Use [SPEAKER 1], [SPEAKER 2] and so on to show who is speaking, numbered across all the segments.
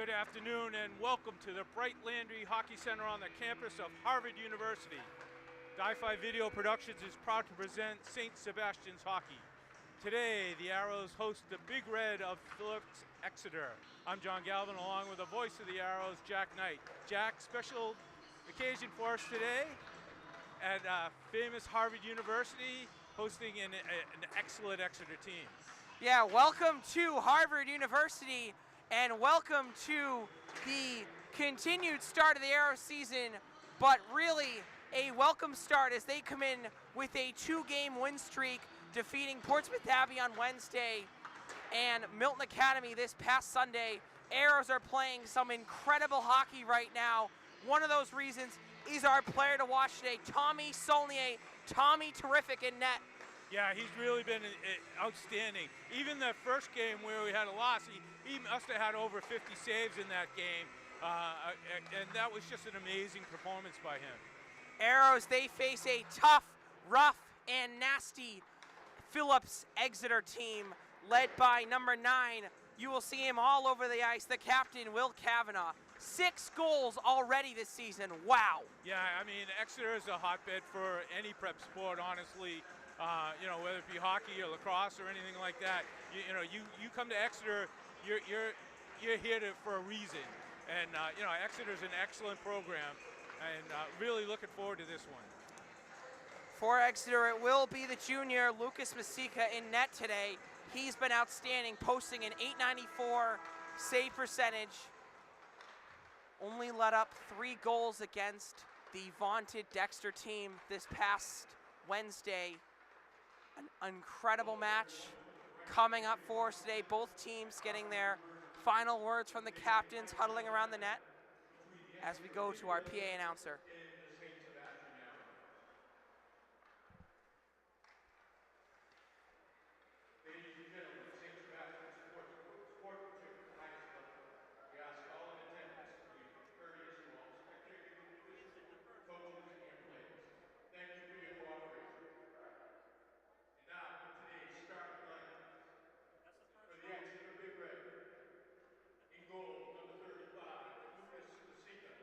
[SPEAKER 1] good afternoon and welcome to the Bright-Landry Hockey Center on the campus of Harvard University. Di-Fi Video Productions is proud to present St. Sebastians Hockey. Today, the Arrows host the Big Red of Phillips Exeter. I'm John Galvin, along with the voice of the Arrows, Jack Knight. Jack, special occasion for us today at famous Harvard University, hosting an excellent Exeter team.
[SPEAKER 2] Yeah, welcome to Harvard University, and welcome to the continued start of the Arrows season, but really a welcome start as they come in with a 2-game win streak, defeating Portsmouth Abbey on Wednesday and Milton Academy this past Sunday. Arrows are playing some incredible hockey right now. One of those reasons is our player to watch today, Tommy Saulnier. Tommy, terrific in net.
[SPEAKER 1] Yeah, he's really been outstanding. Even the first game where we had a loss, he must have had over 50 saves in that game, and that was just an amazing performance by him.
[SPEAKER 2] Arrows, they face a tough, rough, and nasty Phillips Exeter team led by number 9. You will see him all over the ice, the captain, Will Kavanaugh. 6 goals already this season. Wow.
[SPEAKER 1] Yeah, I mean, Exeter is a hotbed for any prep sport, honestly. Whether it be hockey or lacrosse or anything like that, you come to Exeter, you're here for a reason, and Exeter's an excellent program, and really looking forward to this one.
[SPEAKER 2] For Exeter, it will be the junior Lucas Masika in net today. He's been outstanding, posting an .894 save percentage. Only let up 3 goals against the vaunted Dexter team this past Wednesday. An incredible match coming up for us today. Both teams getting their final words from the captains, huddling around the net as we go to our PA announcer.
[SPEAKER 3] Ladies and gentlemen, St. Sebastians sportsmanship at the highest level. We ask all in attendance to be courteous to all spectators, officials, coaches, and players. Thank you for your cooperation. And now for today's starting lineup. For the Exeter Big Red, in goal, number 35, Lucas Masika.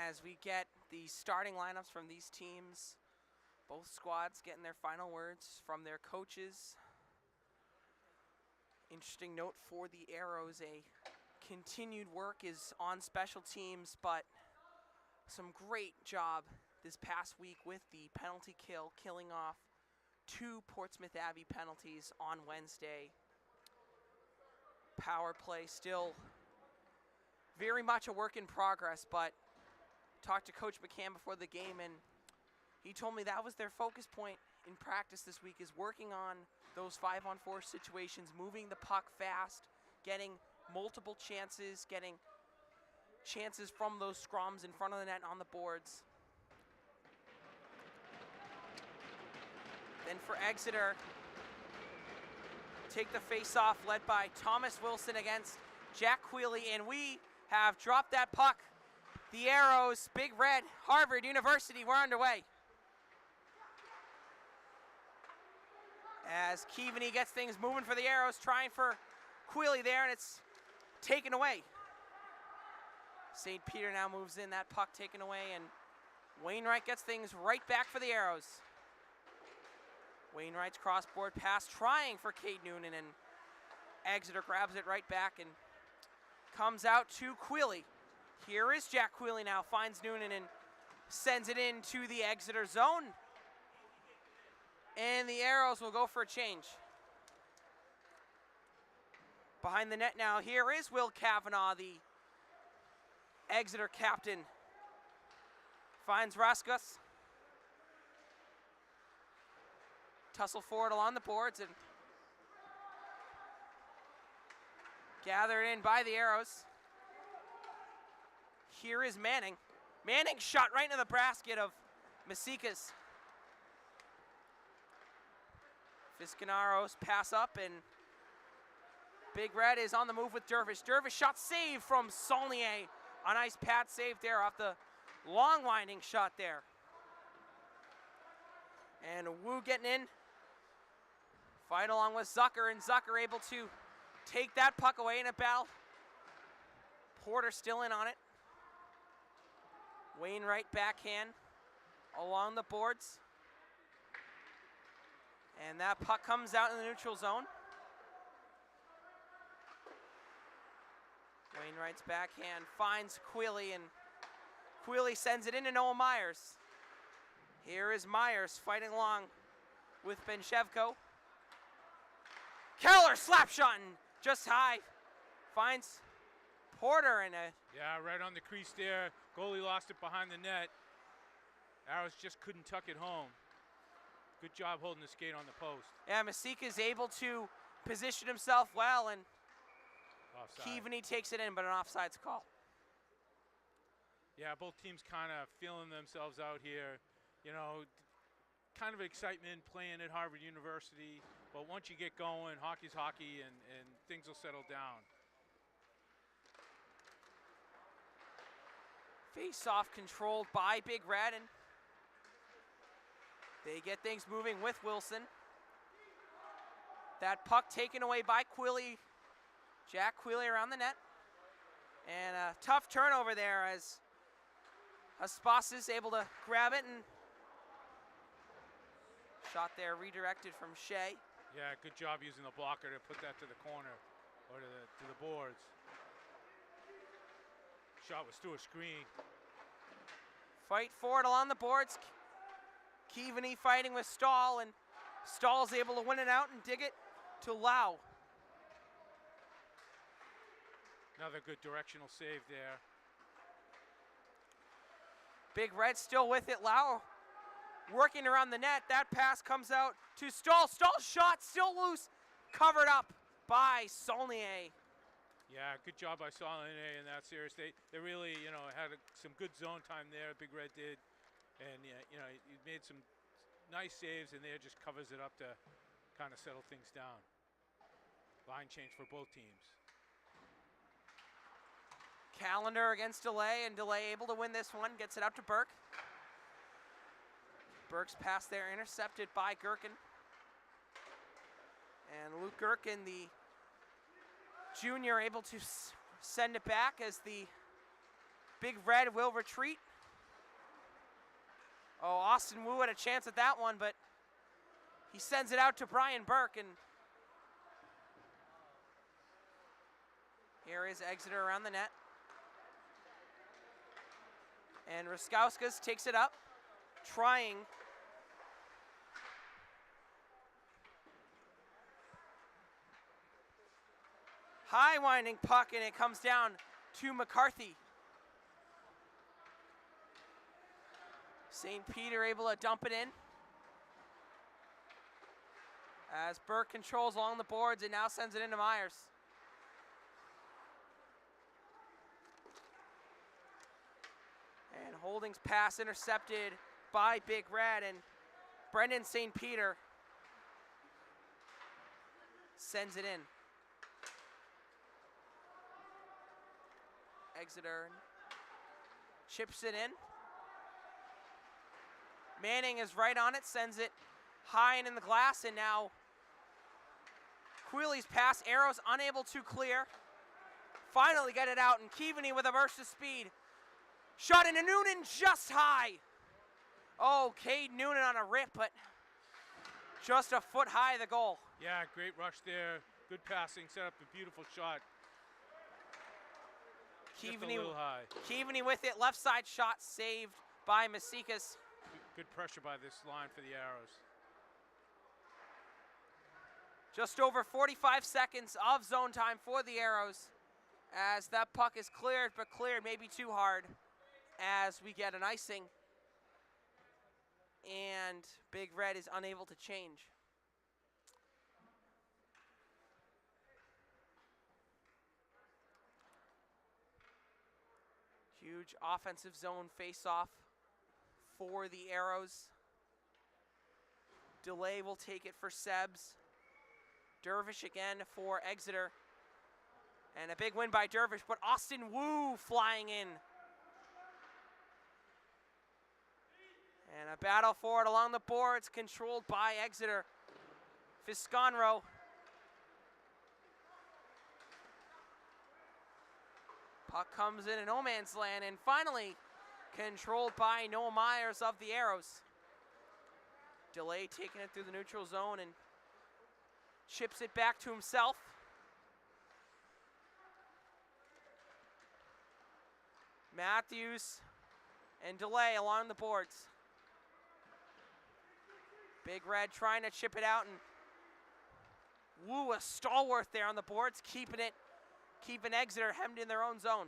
[SPEAKER 2] as we get the starting lineups from these teams. Both squads getting their final words from their coaches. Interesting note for the Arrows, a continued work is on special teams, but some great job this past week with the penalty kill, killing off 2 Portsmouth Abbey penalties on Wednesday. Power play still very much a work in progress, but talked to Coach McCann before the game, and he told me that was their focus point in practice this week, is working on those 5-on-4 situations, moving the puck fast, getting multiple chances, getting chances from those scrums in front of the net on the boards. Then for Exeter, take the face-off led by Thomas Wilson against Jack Quealy, and we have dropped that puck. The Arrows, Big Red, Harvard University, we're underway. As Keaveney gets things moving for the Arrows, trying for Quealy there, and it's taken away. St. Peter now moves in, that puck taken away, and Wainwright gets things right back for the Arrows. Wainwright's cross-board pass, trying for Cade Noonan, and Exeter grabs it right back and comes out to Quealy. Here is Jack Quealy now, finds Noonan and sends it into the Exeter zone. And the Arrows will go for a change. Behind the net now, here is Will Kavanaugh, the Exeter captain. Finds Raskus. Tussle forward along the boards and gathered in by the Arrows. Here is Manning. Manning shot right into the basket of Masika's. Fiscanaros pass up, and Big Red is on the move with Dervish. Dervish shot saved from Saulnier. A nice pad save there off the long winding shot there. And Wu getting in. Fight along with Zucker, and Zucker able to take that puck away in a battle. Porter still in on it. Wainwright backhand along the boards. And that puck comes out in the neutral zone. Wainwright's backhand finds Quealy, and Quealy sends it into Noah Myers. Here is Myers fighting along with Benchevko. Keller slap shot and just high. Finds Porter in a...
[SPEAKER 1] Yeah, right on the crease there. Goalie lost it behind the net. Arrows just couldn't tuck it home. Good job holding the skate on the post.
[SPEAKER 2] Yeah, Masika is able to position himself well, and
[SPEAKER 1] Offside.
[SPEAKER 2] Keaveney takes it in, but an offsides call.
[SPEAKER 1] Yeah, both teams kind of feeling themselves out here. You know, kind of excitement playing at Harvard University, but once you get going, hockey's hockey, and things will settle down.
[SPEAKER 2] Face-off controlled by Big Red, and they get things moving with Wilson. That puck taken away by Quealy. Jack Quealy around the net. And a tough turnover there as Aspas is able to grab it, and shot there redirected from Shea.
[SPEAKER 1] Yeah, good job using the blocker to put that to the corner or to the boards. Shot was through a screen.
[SPEAKER 2] Fight forward along the boards. Keaveney fighting with Stahl, and Stahl's able to win it out and dig it to Lau.
[SPEAKER 1] Another good directional save there.
[SPEAKER 2] Big Red still with it. Lau working around the net. That pass comes out to Stahl. Stahl's shot still loose. Covered up by Saulnier.
[SPEAKER 1] Yeah, good job by Saulnier in that series. They really, had some good zone time there. Big Red did. And, he made some nice saves, and there just covers it up to kind of settle things down. Line change for both teams.
[SPEAKER 2] Callender against DeLay, and DeLay able to win this one. Gets it out to Burke. Burke's pass there intercepted by Gherkin. And Luke Gherkin, the junior, able to send it back as the Big Red will retreat. Oh, Austin Wu had a chance at that one, but he sends it out to Brian Burke, and here is Exeter around the net. And Raskauskas takes it up, trying. High winding puck, and it comes down to McCarthy. St. Peter able to dump it in. As Burke controls along the boards and now sends it into Myers. And Holding's pass intercepted by Big Red, and Brendan St. Peter sends it in. Exeter chips it in. Manning is right on it, sends it high and in the glass, and now Queeley's pass, Arrows unable to clear. Finally get it out, and Keaveney with a burst of speed. Shot into Noonan just high. Oh, Cade Noonan on a rip, but just a foot high of the goal.
[SPEAKER 1] Yeah, great rush there. Good passing, set up a beautiful shot. Just a little high.
[SPEAKER 2] Keaveney with it, left side shot saved by Masikas.
[SPEAKER 1] Good pressure by this line for the Arrows.
[SPEAKER 2] Just over 45 seconds of zone time for the Arrows as that puck is cleared, but cleared maybe too hard as we get an icing. And Big Red is unable to change. Huge offensive zone face-off for the Arrows. Delay will take it for Sebs. Dervish again for Exeter. And a big win by Dervish, but Austin Wu flying in. And a battle for it along the boards, controlled by Exeter. Fisconro. Puck comes in no man's land, and finally controlled by Noah Myers of the Arrows. Delay taking it through the neutral zone and chips it back to himself. Matthews and Delay along the boards. Big Red trying to chip it out, and Wu, a stalwart there on the boards, keeping Exeter hemmed in their own zone.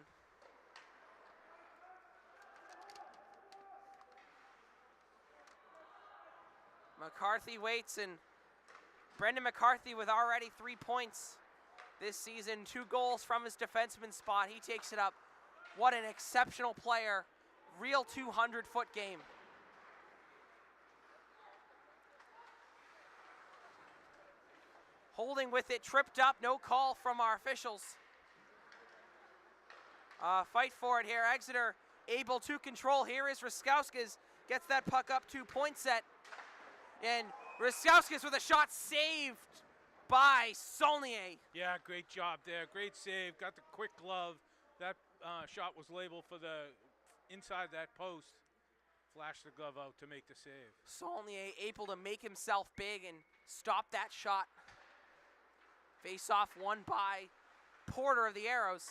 [SPEAKER 2] McCarthy waits, and Brendan McCarthy with already 3 points this season, 2 goals from his defenseman spot. He takes it up. What an exceptional player. Real 200-foot game. Holding with it, tripped up, no call from our officials. Fight for it here. Exeter able to control. Here is Raskauskas, gets that puck up to point set. And Raskauskas with a shot saved by Saulnier.
[SPEAKER 1] Yeah, great job there. Great save. Got the quick glove. That shot was labeled for the inside that post. Flashed the glove out to make the save.
[SPEAKER 2] Saulnier able to make himself big and stop that shot. Face-off won by Porter of the Arrows.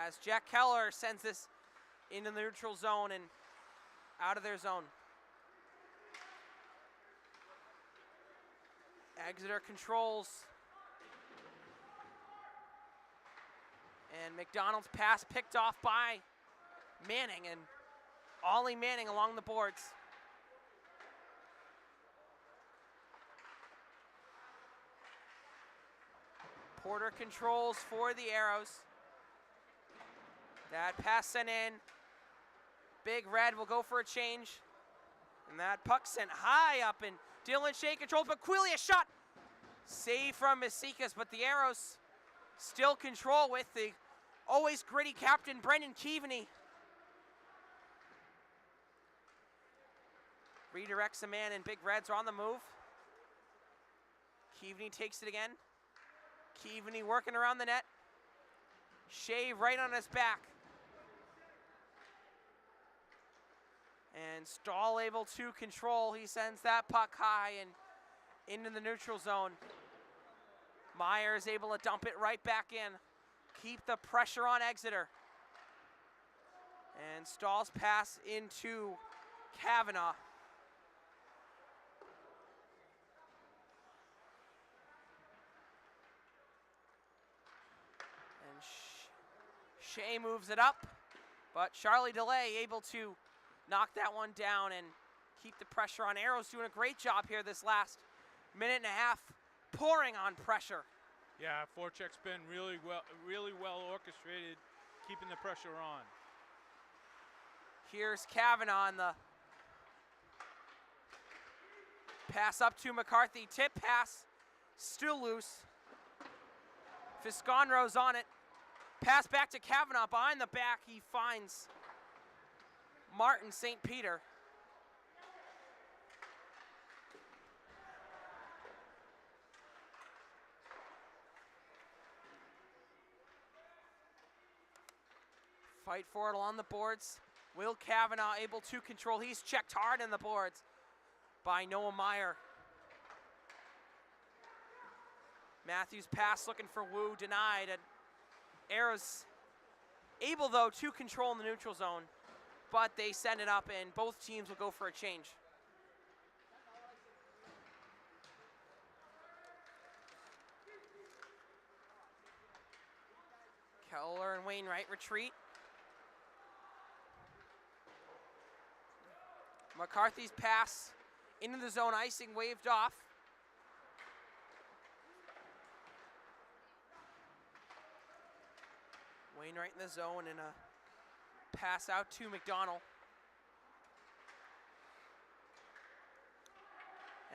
[SPEAKER 2] As Jack Keller sends this into the neutral zone and out of their zone. Exeter controls. And McDonald's pass picked off by Manning, and Ollie Manning along the boards. Porter controls for the Arrows. That pass sent in. Big Red will go for a change. And that puck sent high up, and Dylan Shea controls, but Queeley a shot. Save from Masikas, but the Arrows still control with the always gritty captain, Brendan Keaveney. Redirects a man, and Big Reds are on the move. Keaveney takes it again. Keaveney working around the net. Shea right on his back. And Stahl able to control. He sends that puck high and into the neutral zone. Meyer is able to dump it right back in. Keep the pressure on Exeter. And Stahl's pass into Kavanaugh. And Shea moves it up, but Charlie DeLay able to knock that one down and keep the pressure on. Arrows doing a great job here this last minute and a half, pouring on pressure.
[SPEAKER 1] Yeah, forecheck's been really well orchestrated, keeping the pressure on.
[SPEAKER 2] Here's Kavanaugh on the pass up to McCarthy. Tip pass, still loose. Fisconro's on it. Pass back to Kavanaugh, behind the back. He finds Martin St. Peter. Fight for it along the boards. Will Kavanaugh able to control? He's checked hard in the boards by Noah Meyer. Matthews pass looking for Wu, denied. And Arrows able, though, to control in the neutral zone, but they send it up, and both teams will go for a change. Keller and Wainwright retreat. McCarthy's pass into the zone, icing waved off. Wainwright in the zone and a pass out to McDonald.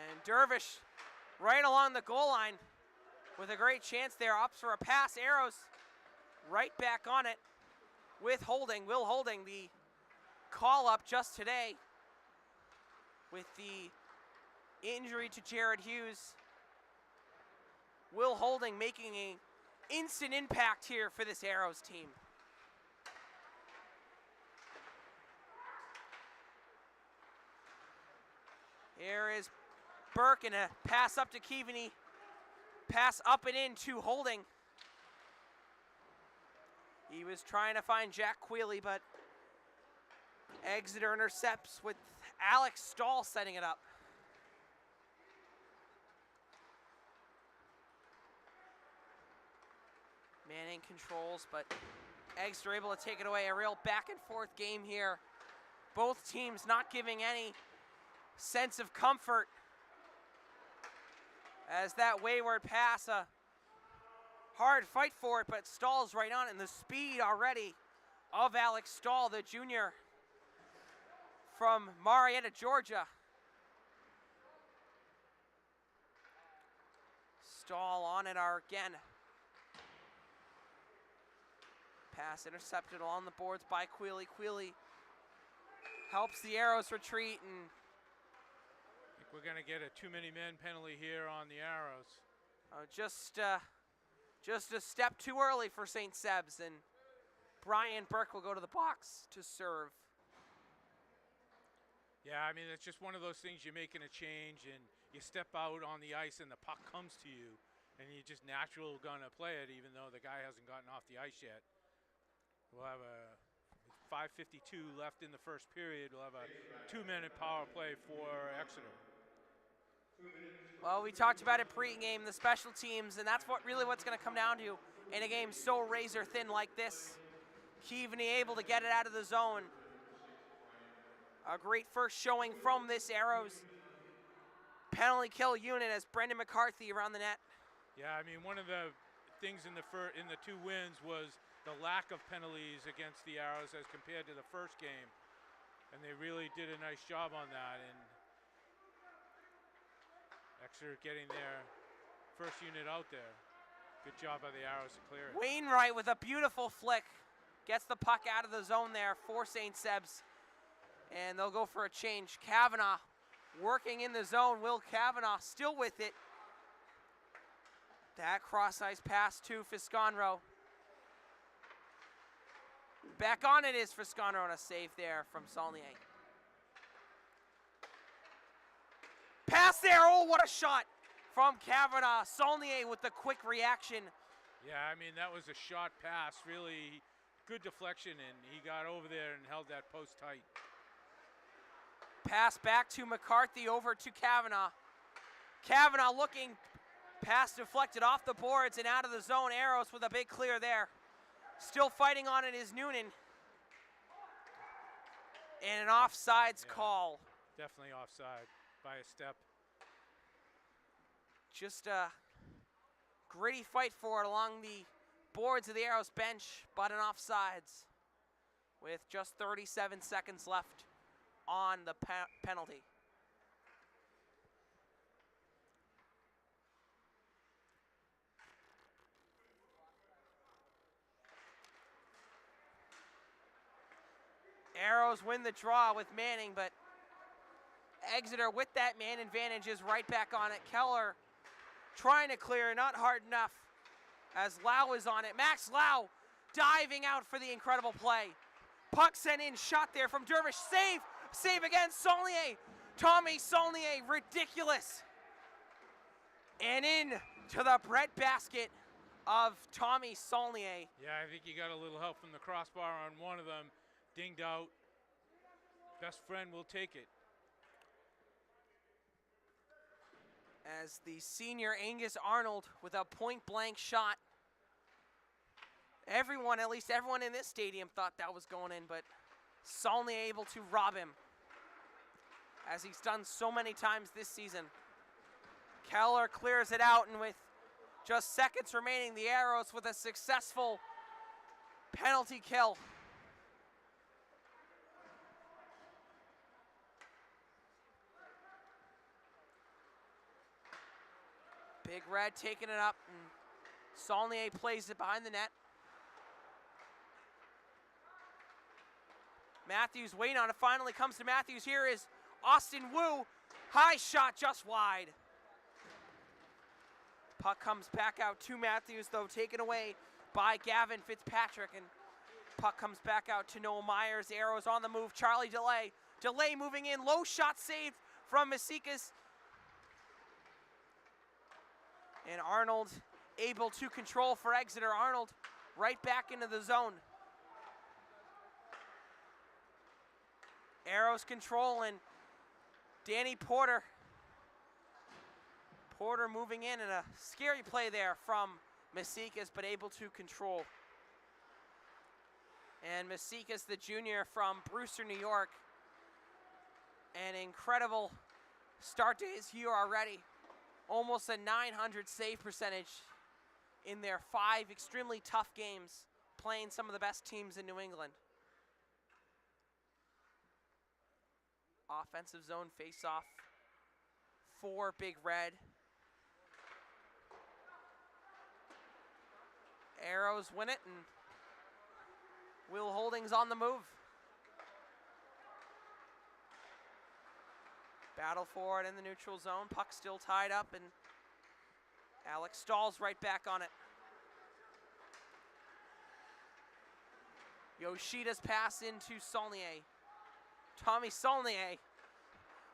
[SPEAKER 2] And Dervish right along the goal line with a great chance there. Ups for a pass. Arrows right back on it with Holding. Will Holding, the call up just today with the injury to Jared Hughes. Will Holding making an instant impact here for this Arrows team. Here is Burke and a pass up to Keaveney. Pass up and in to Holding. He was trying to find Jack Quealy, but Exeter intercepts with Alex Stahl setting it up. Manning controls, but Exeter able to take it away. A real back and forth game here. Both teams not giving any sense of comfort as that wayward pass, a hard fight for it, but Stahl's right on it, and the speed already of Alex Stahl, the junior from Marietta, Georgia. Stahl on it again. Pass intercepted along the boards by Quealy. Quealy helps the Arrows retreat, and
[SPEAKER 1] I think we're going to get a too many men penalty here on the Arrows.
[SPEAKER 2] just a step too early for St. Seb's, and Brian Burke will go to the box to serve.
[SPEAKER 1] Yeah, I mean, it's just one of those things. You're making a change, and you step out on the ice, and the puck comes to you, and you're just naturally going to play it, even though the guy hasn't gotten off the ice yet. We'll have a 5:52 left in the first period. We'll have a 2-minute power play for Exeter.
[SPEAKER 2] Well, we talked about it pre-game, the special teams, and that's what's going to come down to in a game so razor thin like this. Keaveney able to get it out of the zone. A great first showing from this Arrows penalty kill unit as Brendan McCarthy around the net.
[SPEAKER 1] Yeah, I mean, one of the things in the two wins was the lack of penalties against the Arrows as compared to the first game, and they really did a nice job on that. And Exeter getting their first unit out there. Good job by the Arrows to clear it.
[SPEAKER 2] Wainwright with a beautiful flick gets the puck out of the zone there for St. Seb's, and they'll go for a change. Kavanaugh working in the zone. Will Kavanaugh still with it. That cross-ice pass to Fisconro. Back on it is Fisconro, and a save there from Saulnier. Pass there. Oh, what a shot from Kavanaugh. Saulnier with the quick reaction.
[SPEAKER 1] Yeah, I mean, that was a shot pass. Really good deflection, and he got over there and held that post tight.
[SPEAKER 2] Pass back to McCarthy over to Kavanaugh. Kavanaugh looking, pass deflected off the boards and out of the zone. Arrows with a big clear there. Still fighting on it is Noonan. And an offsides call.
[SPEAKER 1] Definitely offside by a step.
[SPEAKER 2] Just a gritty fight for it along the boards of the Arrows bench, but an offsides with just 37 seconds left on the penalty. Arrows win the draw with Manning, but Exeter with that man advantage is right back on it. Keller trying to clear, not hard enough as Lau is on it. Max Lau diving out for the incredible play. Puck sent in, shot there from Dervish. Save again, Saulnier. Tommy Saulnier, ridiculous. And in to the breadbasket of Tommy Saulnier.
[SPEAKER 1] Yeah, I think you got a little help from the crossbar on one of them. Dinged out. Best friend will take it.
[SPEAKER 2] As the senior Angus Arnold with a point-blank shot. Everyone, at least everyone in this stadium thought that was going in, but Saulnier able to rob him, as he's done so many times this season. Keller clears it out, and with just seconds remaining, the Arrows with a successful penalty kill. Big Red taking it up, and Saulnier plays it behind the net. Matthews waiting on it, finally comes to Matthews. Here is Austin Wu, high shot just wide. Puck comes back out to Matthews, though, taken away by Gavin Fitzpatrick, and puck comes back out to Noah Myers. Arrows on the move, Charlie Delay. Delay moving in, low shot saved from Masikas. And Arnold able to control for Exeter. Arnold right back into the zone. Arrows control, and Danny Porter. Porter moving in, and a scary play there from Masikas, but able to control. And Masikas, the junior from Brewster, New York. An incredible start to his year already. Almost a 900 save percentage in their 5 extremely tough games, playing some of the best teams in New England. Offensive zone face-off for Big Red. Arrows win it, and Will Holdings on the move. Battle for it in the neutral zone. Puck still tied up, and Alex Stahl's right back on it. Yoshida's pass into Saulnier. Tommy Saulnier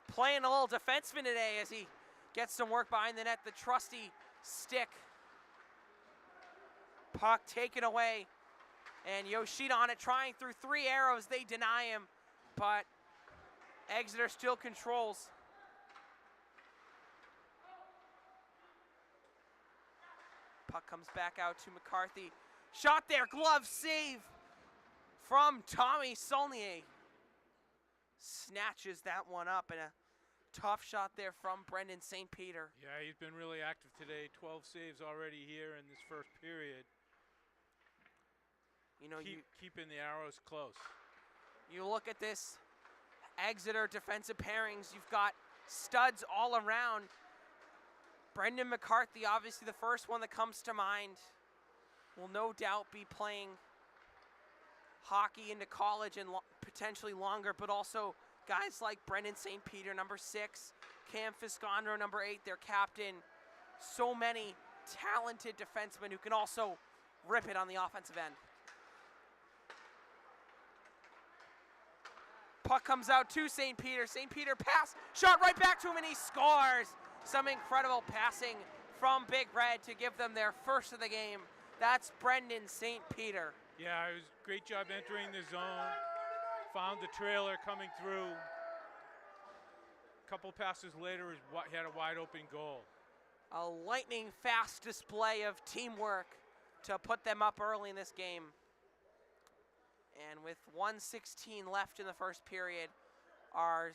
[SPEAKER 2] playing a little defenseman today as he gets some work behind the net. The trusty stick. Puck taken away, and Yoshida on it, trying through 3 arrows. They deny him, but Exeter still controls. Puck comes back out to McCarthy. Shot there, glove save from Tommy Saulnier. Snatches that one up, and a tough shot there from Brendan St. Peter.
[SPEAKER 1] Yeah, he's been really active today. 12 saves already here in this first period.
[SPEAKER 2] You know,
[SPEAKER 1] keeping the Arrows close.
[SPEAKER 2] You look at this Exeter defensive pairings, you've got studs all around. Brendan McCarthy, obviously the first one that comes to mind, will no doubt be playing hockey into college and potentially longer, but also guys like Brendan St. Peter, number 6, Cam Fiscondro, number 8, their captain. So many talented defensemen who can also rip it on the offensive end. Puck comes out to St. Peter. St. Peter pass, shot right back to him, and he scores. Some incredible passing from Big Red to give them their first of the game. That's Brendan St. Peter.
[SPEAKER 1] Yeah, it was a great job entering the zone. Found the trailer coming through. A couple passes later, he had a wide open goal.
[SPEAKER 2] A lightning fast display of teamwork to put them up early in this game. And with 1:16 left in the first period, our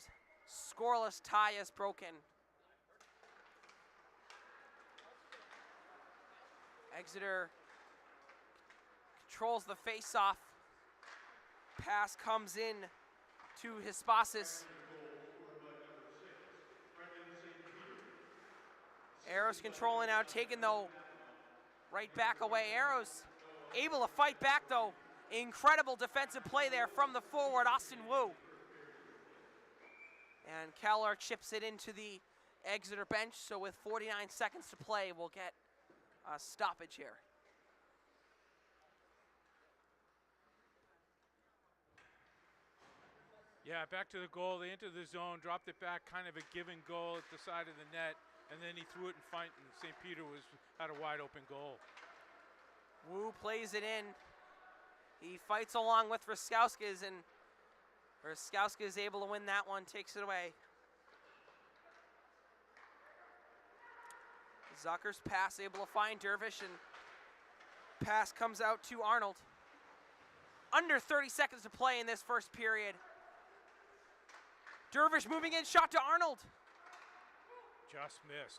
[SPEAKER 2] scoreless tie is broken. Exeter controls the face-off. Pass comes in to Sebastians. Arrows controlling now, taken though right back away. Arrows able to fight back though. Incredible defensive play there from the forward, Austin Wu. And Keller chips it into the Exeter bench, so with 49 seconds to play, we'll get a stoppage here.
[SPEAKER 1] Yeah, back to the goal. They entered the zone, dropped it back, kind of a give and go at the side of the net, and then he threw it in front, and St. Peter had a wide open goal.
[SPEAKER 2] Wu plays it in. He fights along with Raskowskis, and Raskowskis is able to win that one, takes it away. Zucker's pass able to find Dervish, and pass comes out to Arnold. Under 30 seconds to play in this first period. Dervish moving in, shot to Arnold.
[SPEAKER 1] Just missed.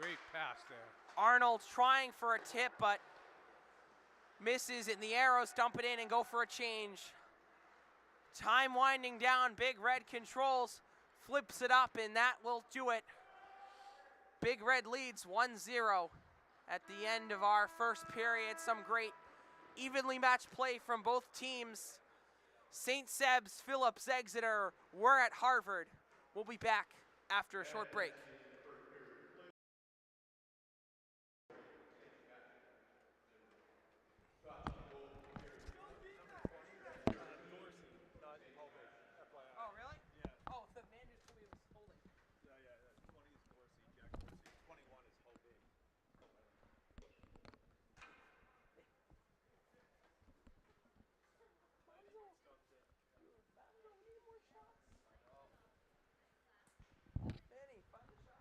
[SPEAKER 1] Great pass there.
[SPEAKER 2] Arnold trying for a tip, but misses, and the Arrows dump it in and go for a change. Time winding down, Big Red controls, flips it up, and that will do it. Big Red leads 1-0 at the end of our first period. Some great evenly matched play from both teams. St. Seb's, Phillips, Exeter, we're at Harvard. We'll be back after a short break. Oh, really? Yeah. Oh, the man just told me it was holding.
[SPEAKER 4] Yeah, 20 is Dorsey, Jack Dorsey. 21 is Hobie.
[SPEAKER 2] Benny, find the shot.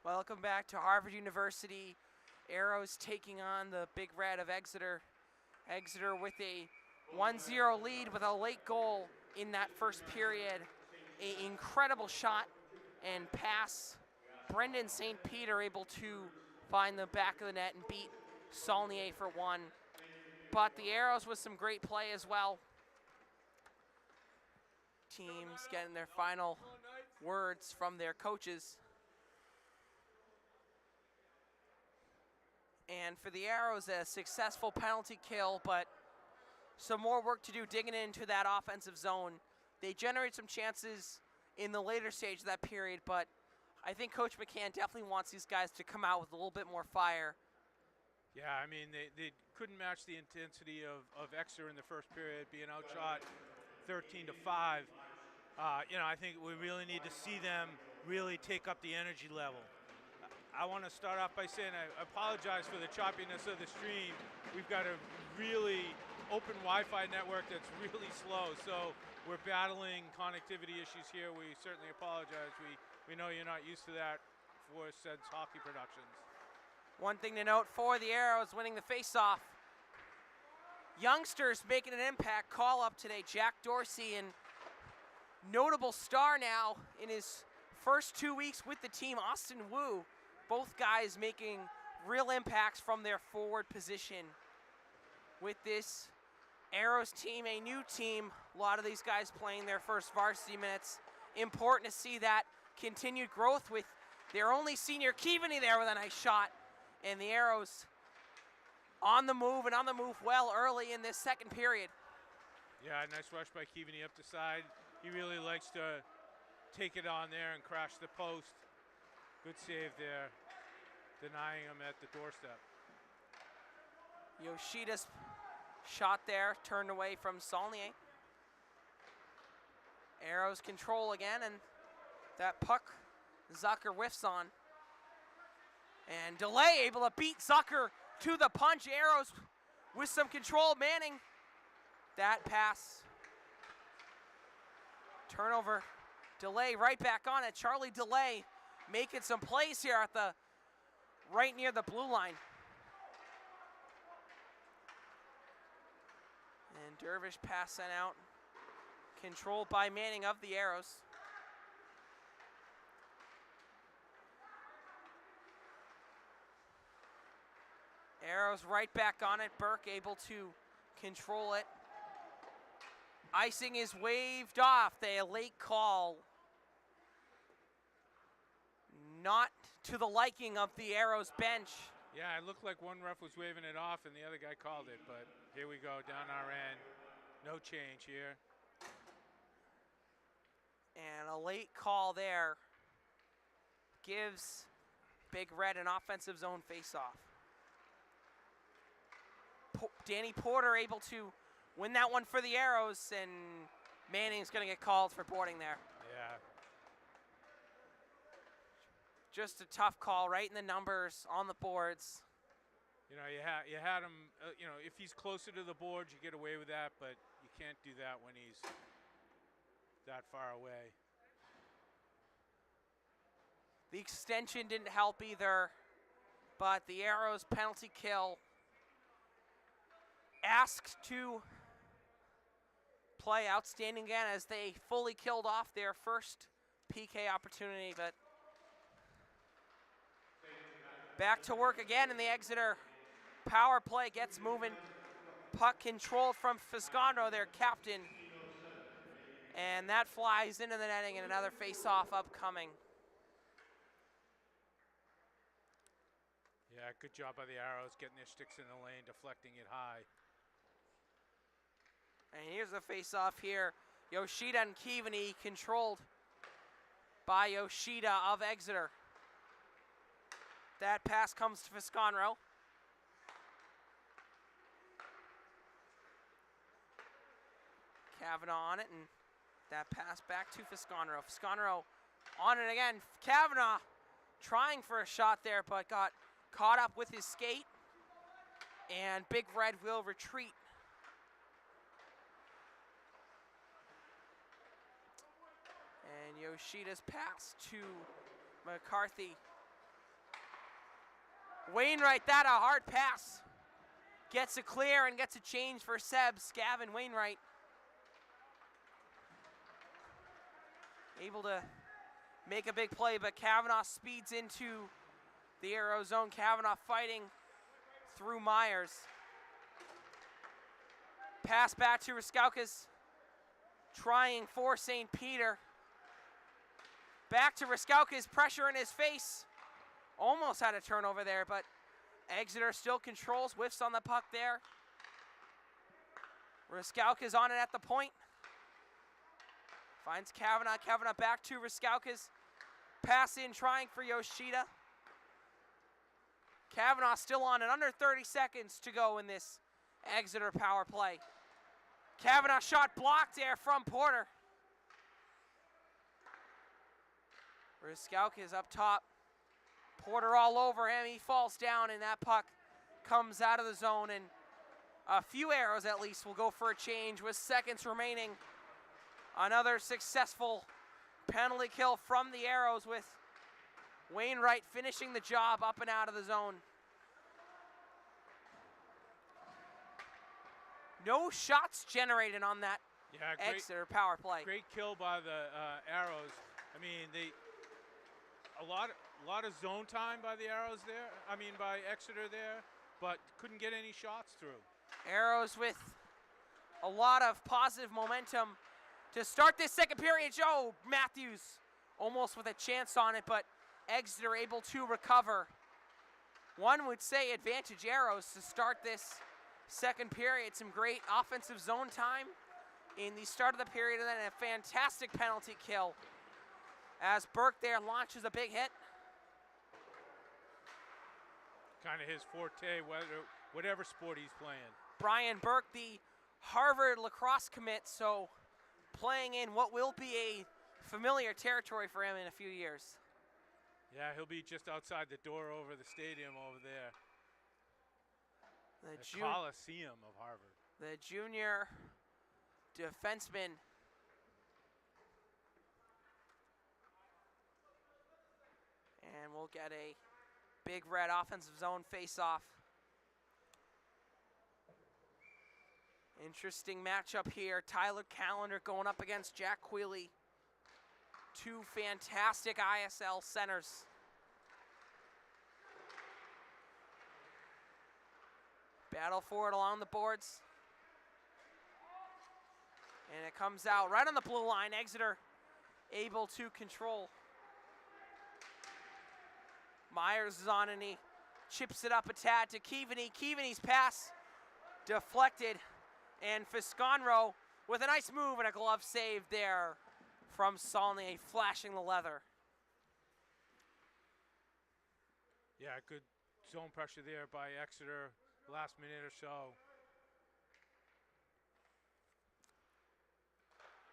[SPEAKER 2] Welcome back to Harvard University. Arrows taking on the Big Red of Exeter. Exeter with a 1-0 lead with a late goal in that first period. An incredible shot and pass. Brendan St. Peter able to find the back of the net and beat Saulnier for one. But the Arrows with some great play as well. Teams getting their final words from their coaches. And for the Arrows, a successful penalty kill, but some more work to do digging into that offensive zone. They generate some chances in the later stage of that period, but I think Coach McCann definitely wants these guys to come out with a little bit more fire.
[SPEAKER 1] Yeah, I mean, they couldn't match the intensity of Exeter in the first period, being outshot 13-5. I think we really need to see them really take up the energy level. I want to start off by saying I apologize for the choppiness of the stream. We've got a really open Wi-Fi network that's really slow, so we're battling connectivity issues here. We certainly apologize. We know you're not used to that for Sed's hockey productions.
[SPEAKER 2] One thing to note for the Arrows winning the faceoff. Youngsters making an impact call up today. Jack Dorsey, and notable star now in his first 2 weeks with the team, Austin Wu. Both guys making real impacts from their forward position. With this Arrows team, a new team, a lot of these guys playing their first varsity minutes. Important to see that continued growth with their only senior Keaveney there with a nice shot. And the Arrows on the move, and on the move well early in this second period.
[SPEAKER 1] Yeah, nice rush by Keaveney up the side. He really likes to take it on there and crash the post. Good save there, denying him at the doorstep.
[SPEAKER 2] Yoshida's shot there, turned away from Saulnier. Arrows control again, and that puck Zucker whiffs on. And Delay able to beat Zucker to the punch. Arrows with some control. Manning, that pass. Turnover. Delay right back on it. Charlie Delay making some plays here at the right near the blue line. And Dervish pass sent out. Controlled by Manning of the Arrows. Arrows right back on it. Burke able to control it. Icing is waved off. A late call. Not to the liking of the Arrows bench.
[SPEAKER 1] Yeah, it looked like one ref was waving it off and the other guy called it, but here we go, down our end. No change here.
[SPEAKER 2] And a late call there gives Big Red an offensive zone faceoff. Danny Porter able to win that one for the Arrows, and Manning's going to get called for boarding there.
[SPEAKER 1] Yeah.
[SPEAKER 2] Just a tough call, right in the numbers, on the boards.
[SPEAKER 1] You know, you had him, if he's closer to the boards, you get away with that, but you can't do that when he's that far away.
[SPEAKER 2] The extension didn't help either, but the Arrows penalty kill asked to play outstanding again as they fully killed off their first PK opportunity, but back to work again in the Exeter power play gets moving. Puck controlled from Fiscondro, their captain, and that flies into the netting, and another face-off upcoming.
[SPEAKER 1] Yeah, good job by the Arrows getting their sticks in the lane, deflecting it high.
[SPEAKER 2] And here's a face-off here. Yoshida and Keaveney controlled by Yoshida of Exeter. That pass comes to Fisconro. Kavanaugh on it, and that pass back to Fisconro. Fisconro on it again. Kavanaugh trying for a shot there, but got caught up with his skate. And Big Red will retreat. And Yoshida's pass to McCarthy. Wainwright, that a hard pass. Gets a clear and gets a change for Sebs. Gavin Wainwright able to make a big play, but Kavanaugh speeds into the arrow zone. Kavanaugh fighting through Myers. Pass back to Raskaukas, trying for St. Peter. Back to Raskaukas, pressure in his face. Almost had a turnover there, but Exeter still controls, whiffs on the puck there. Raskaukas on it at the point. Finds Kavanaugh. Kavanaugh back to Raskaukas. Pass in, trying for Yoshida. Kavanaugh still on it. Under 30 seconds to go in this Exeter power play. Kavanaugh shot blocked there from Porter. Raskaukas up top. Porter all over him. He falls down, and that puck comes out of the zone. And a few arrows at least will go for a change with seconds remaining. Another successful penalty kill from the Arrows, with Wainwright finishing the job up and out of the zone. No shots generated on that Exeter power play.
[SPEAKER 1] Great kill by the Arrows. I mean, a lot of zone time by the Arrows there. I mean, by Exeter there, but couldn't get any shots through.
[SPEAKER 2] Arrows with a lot of positive momentum to start this second period. Joe Matthews almost with a chance on it, but Exeter able to recover. One would say advantage Arrows to start this second period. Some great offensive zone time in the start of the period, and then a fantastic penalty kill as Burke there launches a big hit.
[SPEAKER 1] Kind of his forte, whatever sport he's playing.
[SPEAKER 2] Brian Burke, the Harvard lacrosse commit, so playing in what will be a familiar territory for him in a few years.
[SPEAKER 1] Yeah, he'll be just outside the door over the stadium over there. The Coliseum of Harvard.
[SPEAKER 2] The junior defenseman. And we'll get a big red offensive zone face-off. Interesting matchup here. Tyler Callender going up against Jack Quealy. Two fantastic ISL centers. Battle for it along the boards. And it comes out right on the blue line. Exeter able to control. Myers is on and he chips it up a tad to Keaveney. Keaveney's pass deflected. And Fisconro with a nice move and a glove save there from Saulnier, flashing the leather.
[SPEAKER 1] Yeah, good zone pressure there by Exeter last minute or so.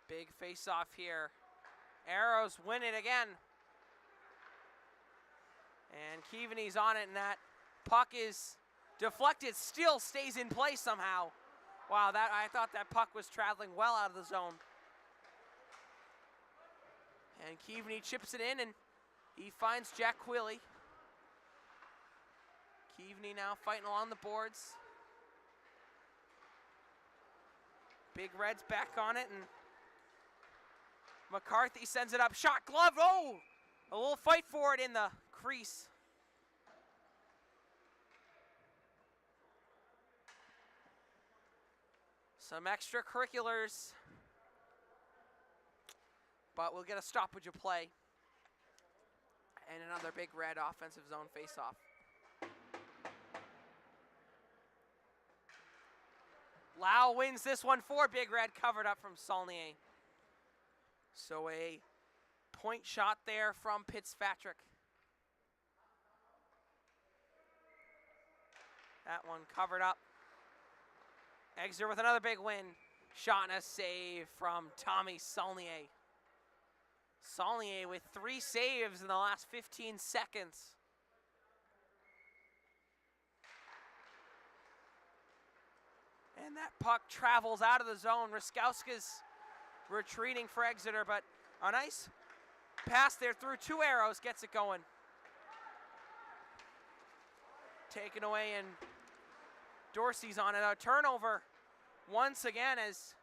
[SPEAKER 2] Big face-off here. Arrows win it again. And Keaveney's on it, and that puck is deflected, still stays in play somehow. Wow, I thought that puck was traveling well out of the zone. And Keaveney chips it in, and he finds Jack Quealy. Keaveney now fighting along the boards. Big Red's back on it, and McCarthy sends it up. Shot, glove, oh! A little fight for it in the crease. Some extracurriculars, but we'll get a stoppage of play. And another big red offensive zone face-off. Lau wins this one for Big Red, covered up from Saulnier. So a point shot there from Fitzpatrick. That one covered up. Exeter with another big win. Shot and a save from Tommy Saulnier. Saulnier with 3 saves in the last 15 seconds. And that puck travels out of the zone. Raskowska's retreating for Exeter, but a nice pass there through 2 arrows gets it going. taken away, and Dorsey's on it. A turnover once again as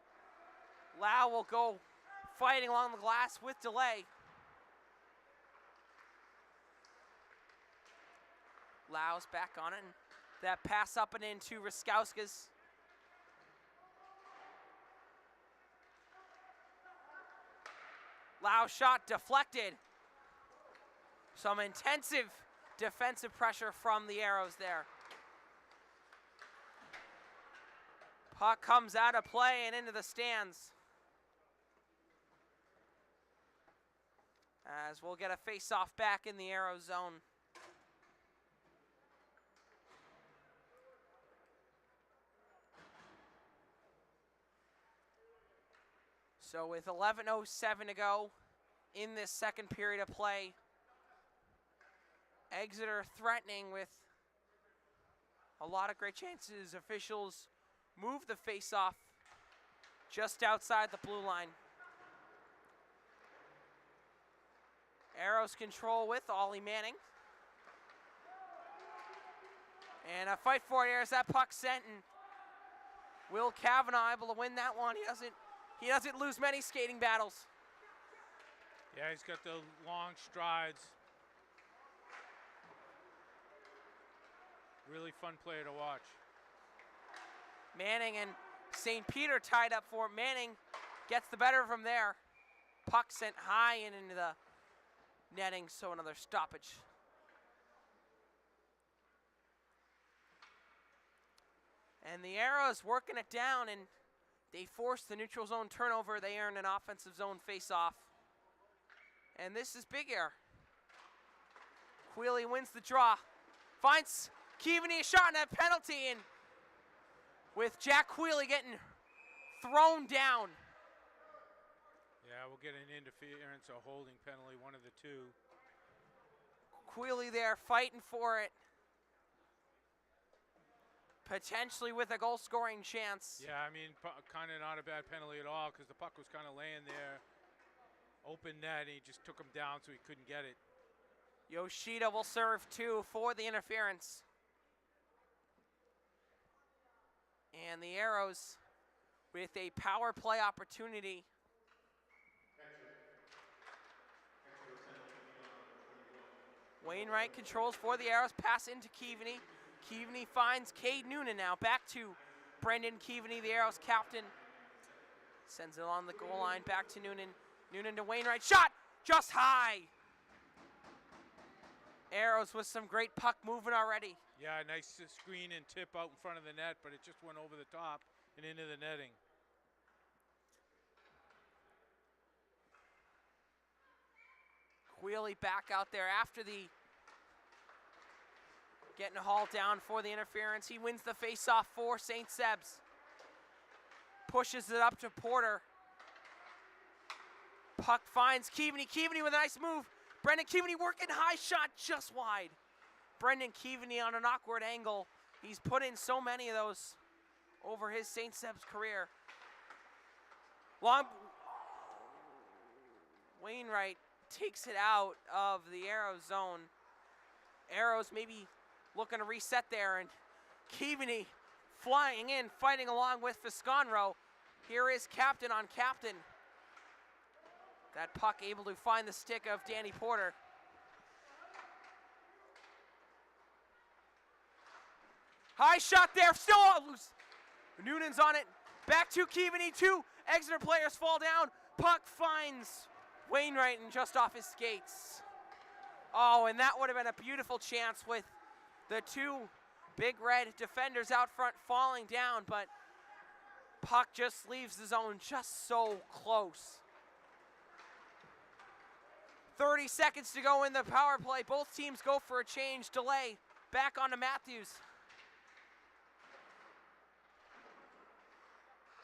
[SPEAKER 2] Lau will go fighting along the glass with delay. Lau's back on it, and that pass up and into Raskauskas. Lau shot deflected. Some intensive defensive pressure from the Arrows there. Puck comes out of play and into the stands. As we'll get a face-off back in the Arrow zone. So with 11:07 to go in this second period of play, Exeter threatening with a lot of great chances. Officials move the face-off just outside the blue line. Arrows control with Ollie Manning. And a fight for it. As that puck sent, and Will Kavanaugh able to win that one. He doesn't lose many skating battles.
[SPEAKER 1] Yeah, he's got the long strides. Really fun player to watch.
[SPEAKER 2] Manning and St. Peter tied up for it. Manning gets the better of him there. Puck sent high and into the netting, so another stoppage. And the Arrows working it down, and they force the neutral zone turnover. They earn an offensive zone face-off. And this is big air. Quealy wins the draw. Finds Keaveney a shot and a penalty, and with Jack Quealy getting thrown down.
[SPEAKER 1] Yeah, we'll get an interference, a holding penalty, one of the two.
[SPEAKER 2] Quealy there fighting for it. Potentially with a goal-scoring chance.
[SPEAKER 1] Yeah, I mean, kind of not a bad penalty at all because the puck was kind of laying there. Open net, and he just took him down so he couldn't get it.
[SPEAKER 2] Yoshida will serve two for the interference. And the Arrows with a power play opportunity. Wainwright controls for the Arrows, pass into Keaveney. Keaveney finds Cade Noonan now. Back to Brendan Keaveney, the Arrows captain. Sends it along the goal line, back to Noonan. Noonan to Wainwright, shot just high. Arrows with some great puck movement already.
[SPEAKER 1] Yeah, nice screen and tip out in front of the net, but it just went over the top and into the netting.
[SPEAKER 2] Quealy back out there after the getting hauled down for the interference. He wins the face-off for St. Seb's. Pushes it up to Porter. Puck finds Keaveney. Keaveney with a nice move. Brendan Keaveney working high, shot just wide. Brendan Keaveney on an awkward angle. He's put in so many of those over his St. Seb's career. Long Wainwright takes it out of the Arrow zone. Arrows maybe looking to reset there, and Keaveney flying in, fighting along with Fisconro. Here is captain on captain. That puck able to find the stick of Danny Porter. High shot there, still loose. Noonan's on it. Back to Keaveney, two Exeter players fall down. Puck finds Wainwright and just off his skates. Oh, and that would have been a beautiful chance with the two big red defenders out front falling down, but puck just leaves the zone just so close. 30 seconds to go in the power play. Both teams go for a change. Delay back onto Matthews.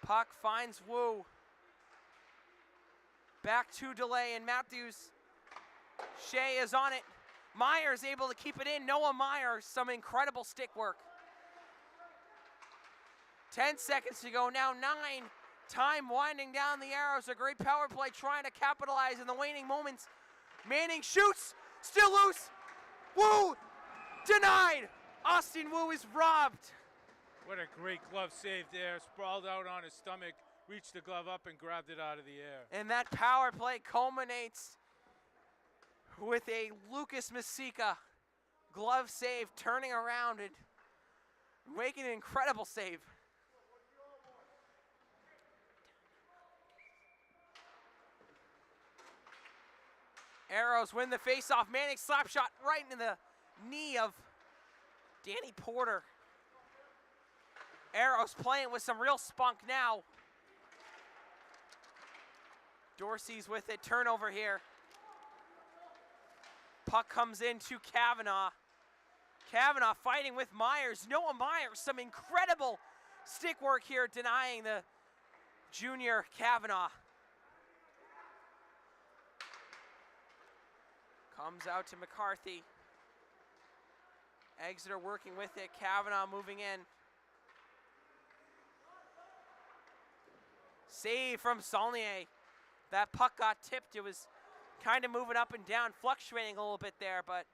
[SPEAKER 2] Puck finds Wu. Back to Delay, and Matthews. Shea is on it. Myers able to keep it in. Noah Myers, some incredible stick work. 10 seconds to go now, 9. Time winding down the Arrows. A great power play trying to capitalize in the waning moments. Manning shoots, still loose. Woo! Denied! Austin Wu is robbed.
[SPEAKER 1] What a great glove save there. Sprawled out on his stomach, reached the glove up and grabbed it out of the air.
[SPEAKER 2] And that power play culminates with a Lucas Masika glove save, turning around and making an incredible save. Arrows win the faceoff. Manning slap shot right into the knee of Danny Porter. Arrows playing with some real spunk now. Dorsey's with it. Turnover here. Puck comes into Kavanaugh. Kavanaugh fighting with Myers. Noah Myers, some incredible stick work here, denying the junior Kavanaugh. Comes out to McCarthy. Exeter working with it. Kavanaugh moving in. Save from Saulnier. That puck got tipped. It was kind of moving up and down, fluctuating a little bit there, but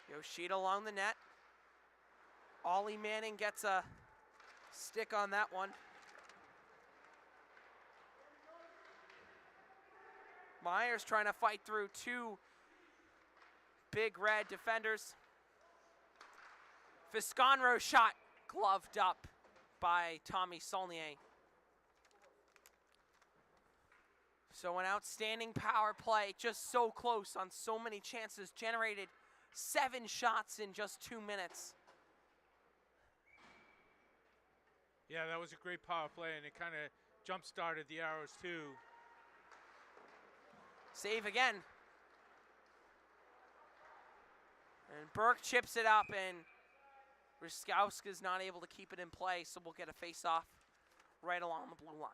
[SPEAKER 2] Yoshida along the net. Ollie Manning gets a stick on that one. Myers trying to fight through two big red defenders. Visconro shot gloved up by Tommy Saulnier. So an outstanding power play, just so close on so many chances, generated 7 shots in just 2 minutes.
[SPEAKER 1] Yeah, that was a great power play, and it kind of jump-started the Arrows too.
[SPEAKER 2] Save again. And Burke chips it up, and Ruskowska's not able to keep it in play, so we'll get a face-off right along the blue line.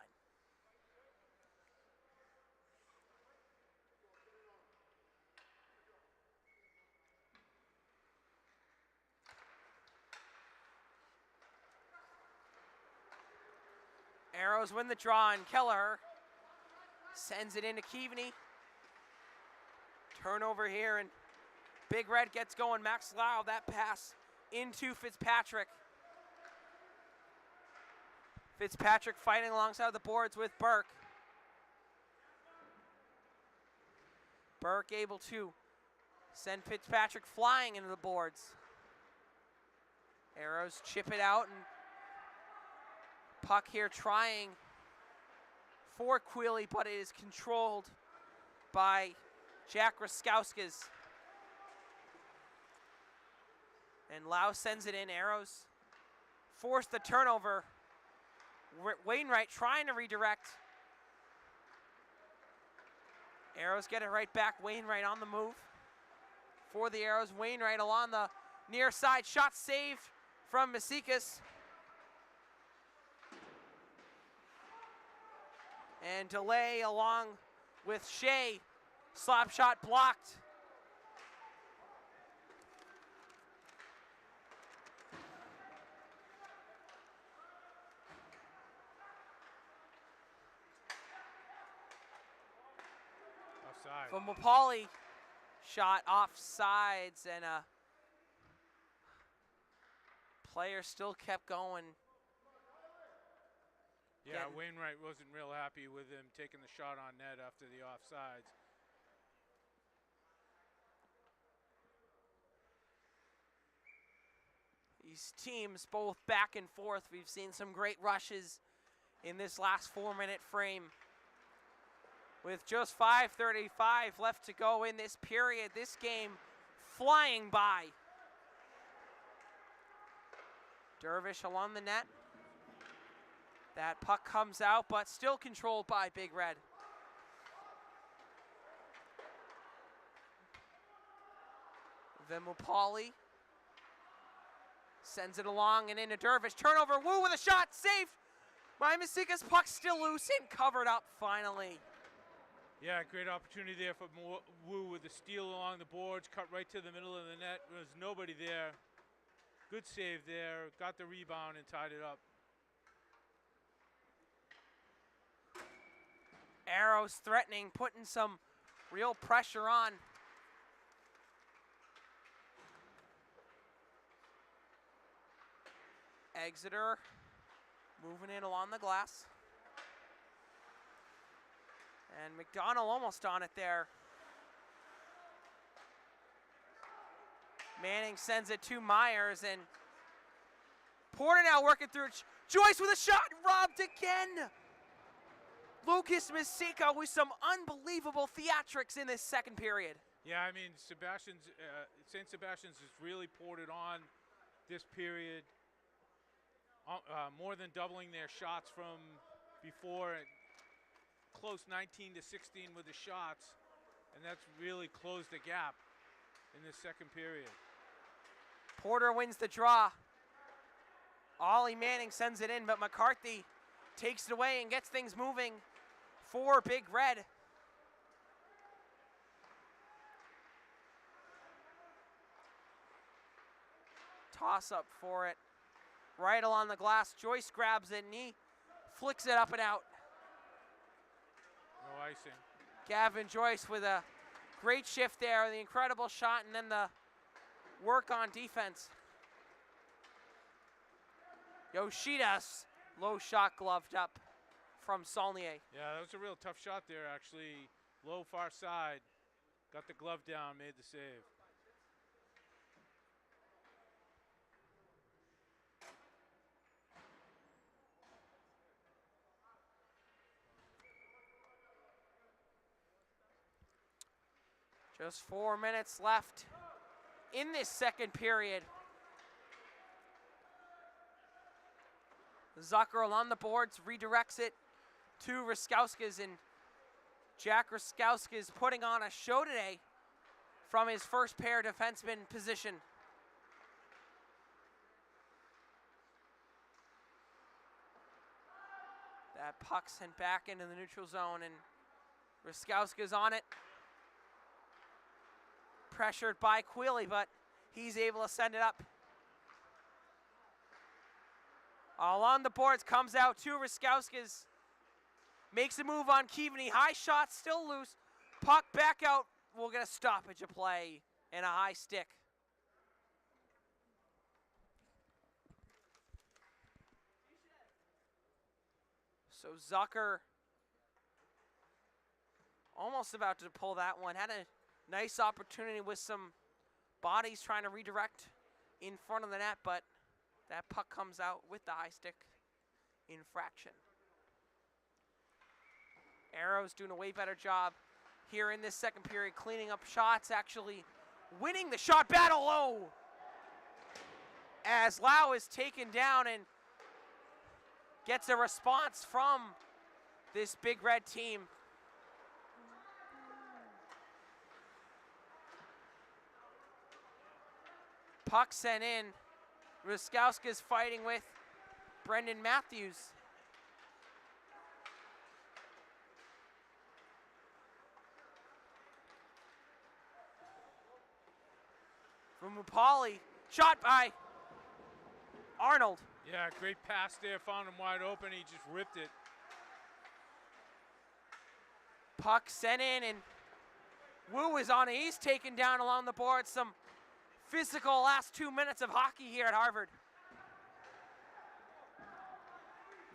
[SPEAKER 2] Arrows win the draw, and Keller sends it into Keaveney. Turnover here, and Big Red gets going. Max Lau, that pass into Fitzpatrick. Fitzpatrick fighting alongside the boards with Burke. Burke able to send Fitzpatrick flying into the boards. Arrows chip it out, and puck here trying for Quealy, but it is controlled by Jack Ruskowskis. And Lau sends it in. Arrows force the turnover. Wainwright trying to redirect. Arrows get it right back. Wainwright on the move for the Arrows. Wainwright along the near side. Shot saved from Masikas. And delay along with Shea. Slap shot blocked.
[SPEAKER 1] Offside.
[SPEAKER 2] From Mapali. Shot off sides, and a player still kept going.
[SPEAKER 1] Yeah, Wainwright wasn't real happy with him taking the shot on net after the offsides.
[SPEAKER 2] These teams both back and forth. We've seen some great rushes in this last 4-minute frame. With just 5:35 left to go in this period, this game flying by. Dervish along the net. That puck comes out, but still controlled by Big Red. Vimupali sends it along and into Dervish. Turnover, Wu with a shot, safe by Masika's. Puck still loose and covered up finally.
[SPEAKER 1] Yeah, great opportunity there for Wu with the steal along the boards, cut right to the middle of the net. There was nobody there. Good save there, got the rebound and tied it up.
[SPEAKER 2] Arrows threatening, putting some real pressure on. Exeter moving in along the glass. And McDonald almost on it there. Manning sends it to Myers, and Porter now working through it. Joyce with a shot, robbed again. Lucas Masika with some unbelievable theatrics in this second period.
[SPEAKER 1] Yeah, I mean, St. Sebastians has really poured it on this period, more than doubling their shots from before, close 19 to 16 with the shots, and that's really closed the gap in this second period.
[SPEAKER 2] Porter wins the draw. Ollie Manning sends it in, but McCarthy takes it away and gets things moving for Big Red. Toss up for it. Right along the glass. Joyce grabs it and he flicks it up and out.
[SPEAKER 1] No icing.
[SPEAKER 2] Gavin Joyce with a great shift there, the incredible shot, and then the work on defense. Yoshida's low shot gloved up from Saulnier.
[SPEAKER 1] Yeah, that was a real tough shot there, actually. Low far side. Got the glove down, made the save.
[SPEAKER 2] Just 4 minutes left in this second period. Zucker on the boards, redirects it to Raskowskis, and Jack Raskowskis putting on a show today from his first pair defenseman position. That puck sent back into the neutral zone, and Raskowskis on it. Pressured by Quealy, but he's able to send it up. All on the boards, comes out to Raskowskis. Makes a move on Keaveney. High shot, still loose. Puck back out. We'll get a stoppage of play and a high stick. So Zucker almost about to pull that one. Had a nice opportunity with some bodies trying to redirect in front of the net, but that puck comes out with the high stick infraction. Arrow's doing a way better job here in this second period, cleaning up shots, actually winning the shot battle low. As Lau is taken down and gets a response from this Big Red team. Puck sent in. Raskowski's fighting with Brendan Matthews. From Upali, shot by Arnold.
[SPEAKER 1] Yeah, great pass there, found him wide open, he just ripped it.
[SPEAKER 2] Puck sent in, and Wu is on it. He's taken down along the board. Some physical last 2 minutes of hockey here at Harvard.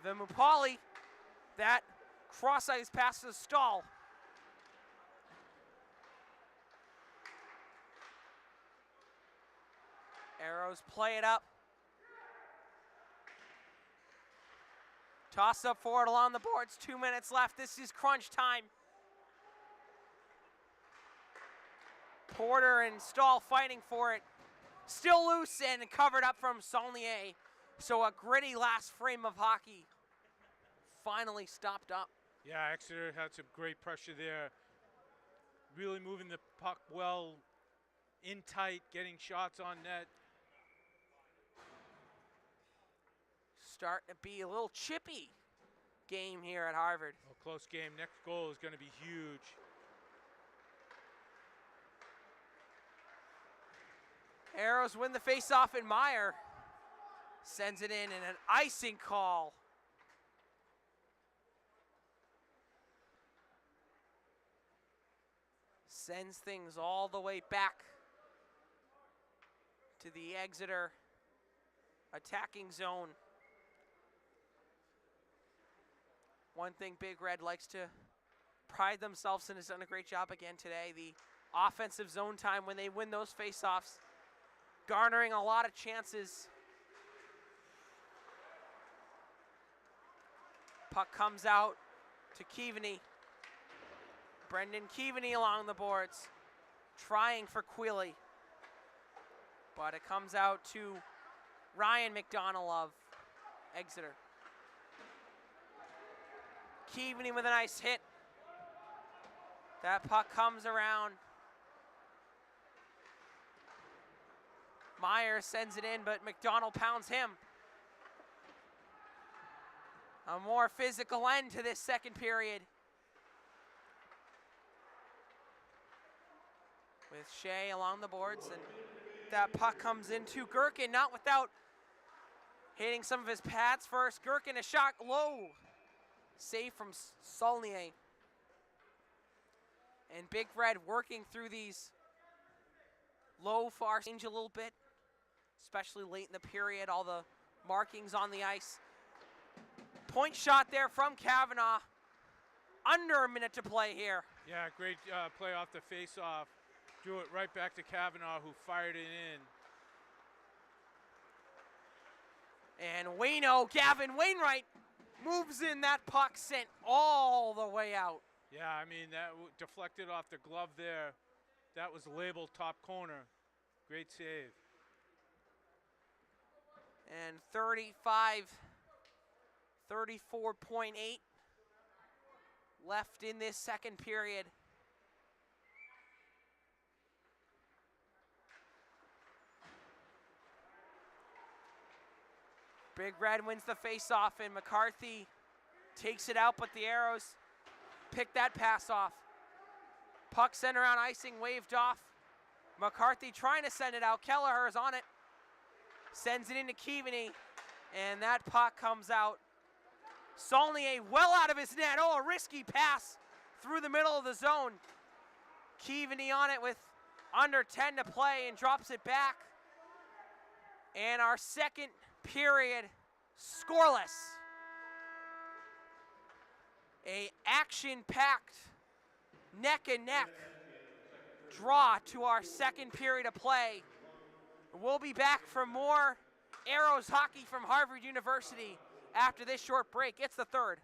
[SPEAKER 2] The Mupali, that cross-ice pass to Stahl. Arrows play it up. Toss up forward along the boards, 2 minutes left. This is crunch time. Porter and Stahl fighting for it. Still loose and covered up from Saulnier. So a gritty last frame of hockey finally stopped up.
[SPEAKER 1] Yeah, Exeter had some great pressure there. Really moving the puck well, in tight, getting shots on net.
[SPEAKER 2] Starting to be a little chippy game here at Harvard.
[SPEAKER 1] A close game. Next goal is going to be huge.
[SPEAKER 2] Arrows win the faceoff, and Meyer sends it in an icing call. Sends things all the way back to the Exeter attacking zone. One thing Big Red likes to pride themselves in, has done a great job again today. The offensive zone time when they win those faceoffs, garnering a lot of chances. Puck comes out to Keaveney. Brendan Keaveney along the boards, trying for Quealy. But it comes out to Ryan McDonald of Exeter. Keaveney with a nice hit. That puck comes around. Meyer sends it in, but McDonald pounds him. A more physical end to this second period. With Shea along the boards, and that puck comes into Gherkin, not without hitting some of his pads first. Gherkin, a shot low. Save from Saulnier. And Big Red working through these low far range a little bit, especially late in the period, all the markings on the ice. Point shot there from Kavanaugh. Under a minute to play here.
[SPEAKER 1] Yeah, great play off the face-off. Drew it right back to Kavanaugh, who fired it in.
[SPEAKER 2] And Gavin Wainwright moves in. That puck sent all the way out.
[SPEAKER 1] Yeah, I mean, that deflected off the glove there. That was labeled top corner. Great save.
[SPEAKER 2] And 34.8 left in this second period. Big Red wins the face-off, and McCarthy takes it out, but the Arrows pick that pass off. Puck sent around icing, waved off. McCarthy trying to send it out. Kelleher is on it. Sends it into Keaveney, and that puck comes out. Saulnier well out of his net. Oh, a risky pass through the middle of the zone. Keaveney on it with under 10 to play and drops it back. And our second period scoreless. A action-packed neck and neck draw to our second period of play. We'll be back for more Arrows hockey from Harvard University after this short break. It's the third.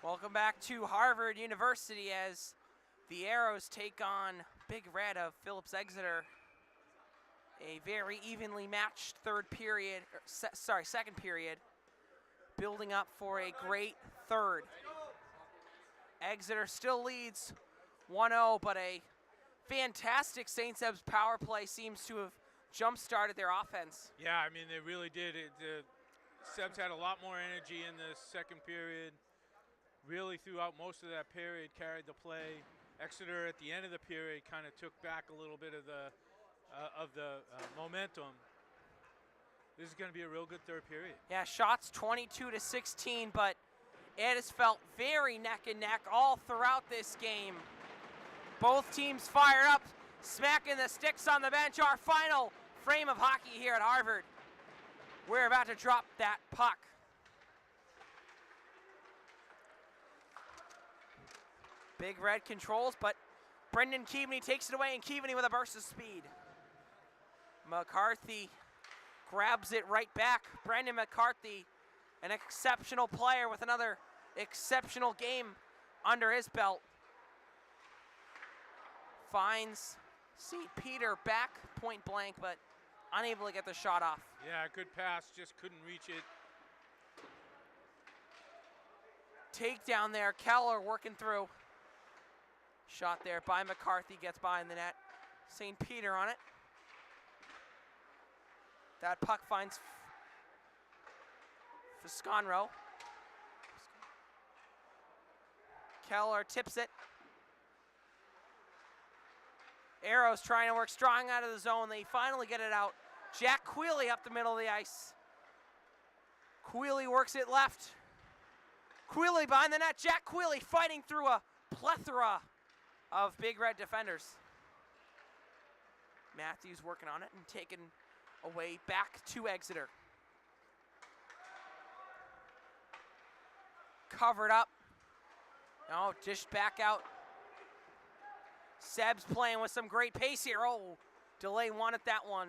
[SPEAKER 2] Welcome back to Harvard University as the Arrows take on Big Red of Phillips Exeter. A very evenly matched second period, building up for a great third. Exeter still leads 1-0, but a fantastic St. Seb's power play seems to have jump-started their offense.
[SPEAKER 1] Yeah, I mean, they really did. Sebs had a lot more energy in the second period. Really throughout most of that period, carried the play. Exeter at the end of the period kind of took back a little bit of the momentum. This is going to be a real good third period.
[SPEAKER 2] Yeah, shots 22-16, but it has felt very neck and neck all throughout this game. Both teams fired up, smacking the sticks on the bench. Our final frame of hockey here at Harvard. We're about to drop that puck. Big Red controls, but Brendan Keaveney takes it away, and Keaveney with a burst of speed. McCarthy grabs it right back. Brendan McCarthy, an exceptional player with another exceptional game under his belt. Finds St. Peter back point blank, but unable to get the shot off.
[SPEAKER 1] Yeah, good pass, just couldn't reach it.
[SPEAKER 2] Takedown there, Keller working through. Shot there by McCarthy, gets by in the net. St. Peter on it. That puck finds Fisconro. Keller tips it. Arrows trying to work strong out of the zone. They finally get it out. Jack Quealy up the middle of the ice. Quealy works it left. Quealy behind the net. Jack Quealy fighting through a plethora of Big Red defenders. Matthews working on it and taken away back to Exeter. Covered up. No, dished back out. Seb's playing with some great pace here. Oh, Delay wanted that one.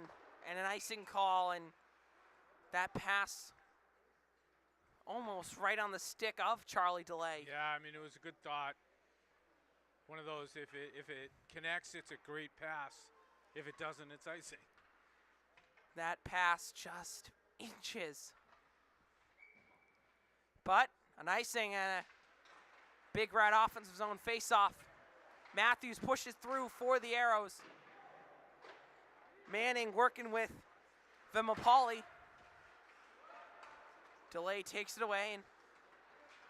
[SPEAKER 2] And an icing call, and that pass almost right on the stick of Charlie Delay.
[SPEAKER 1] Yeah, I mean, it was a good thought. One of those, if it connects, it's a great pass. If it doesn't, it's icing.
[SPEAKER 2] That pass just inches. But an icing and a Big Red offensive zone face-off. Matthews pushes through for the Arrows. Manning working with Vimapalli. Delay takes it away and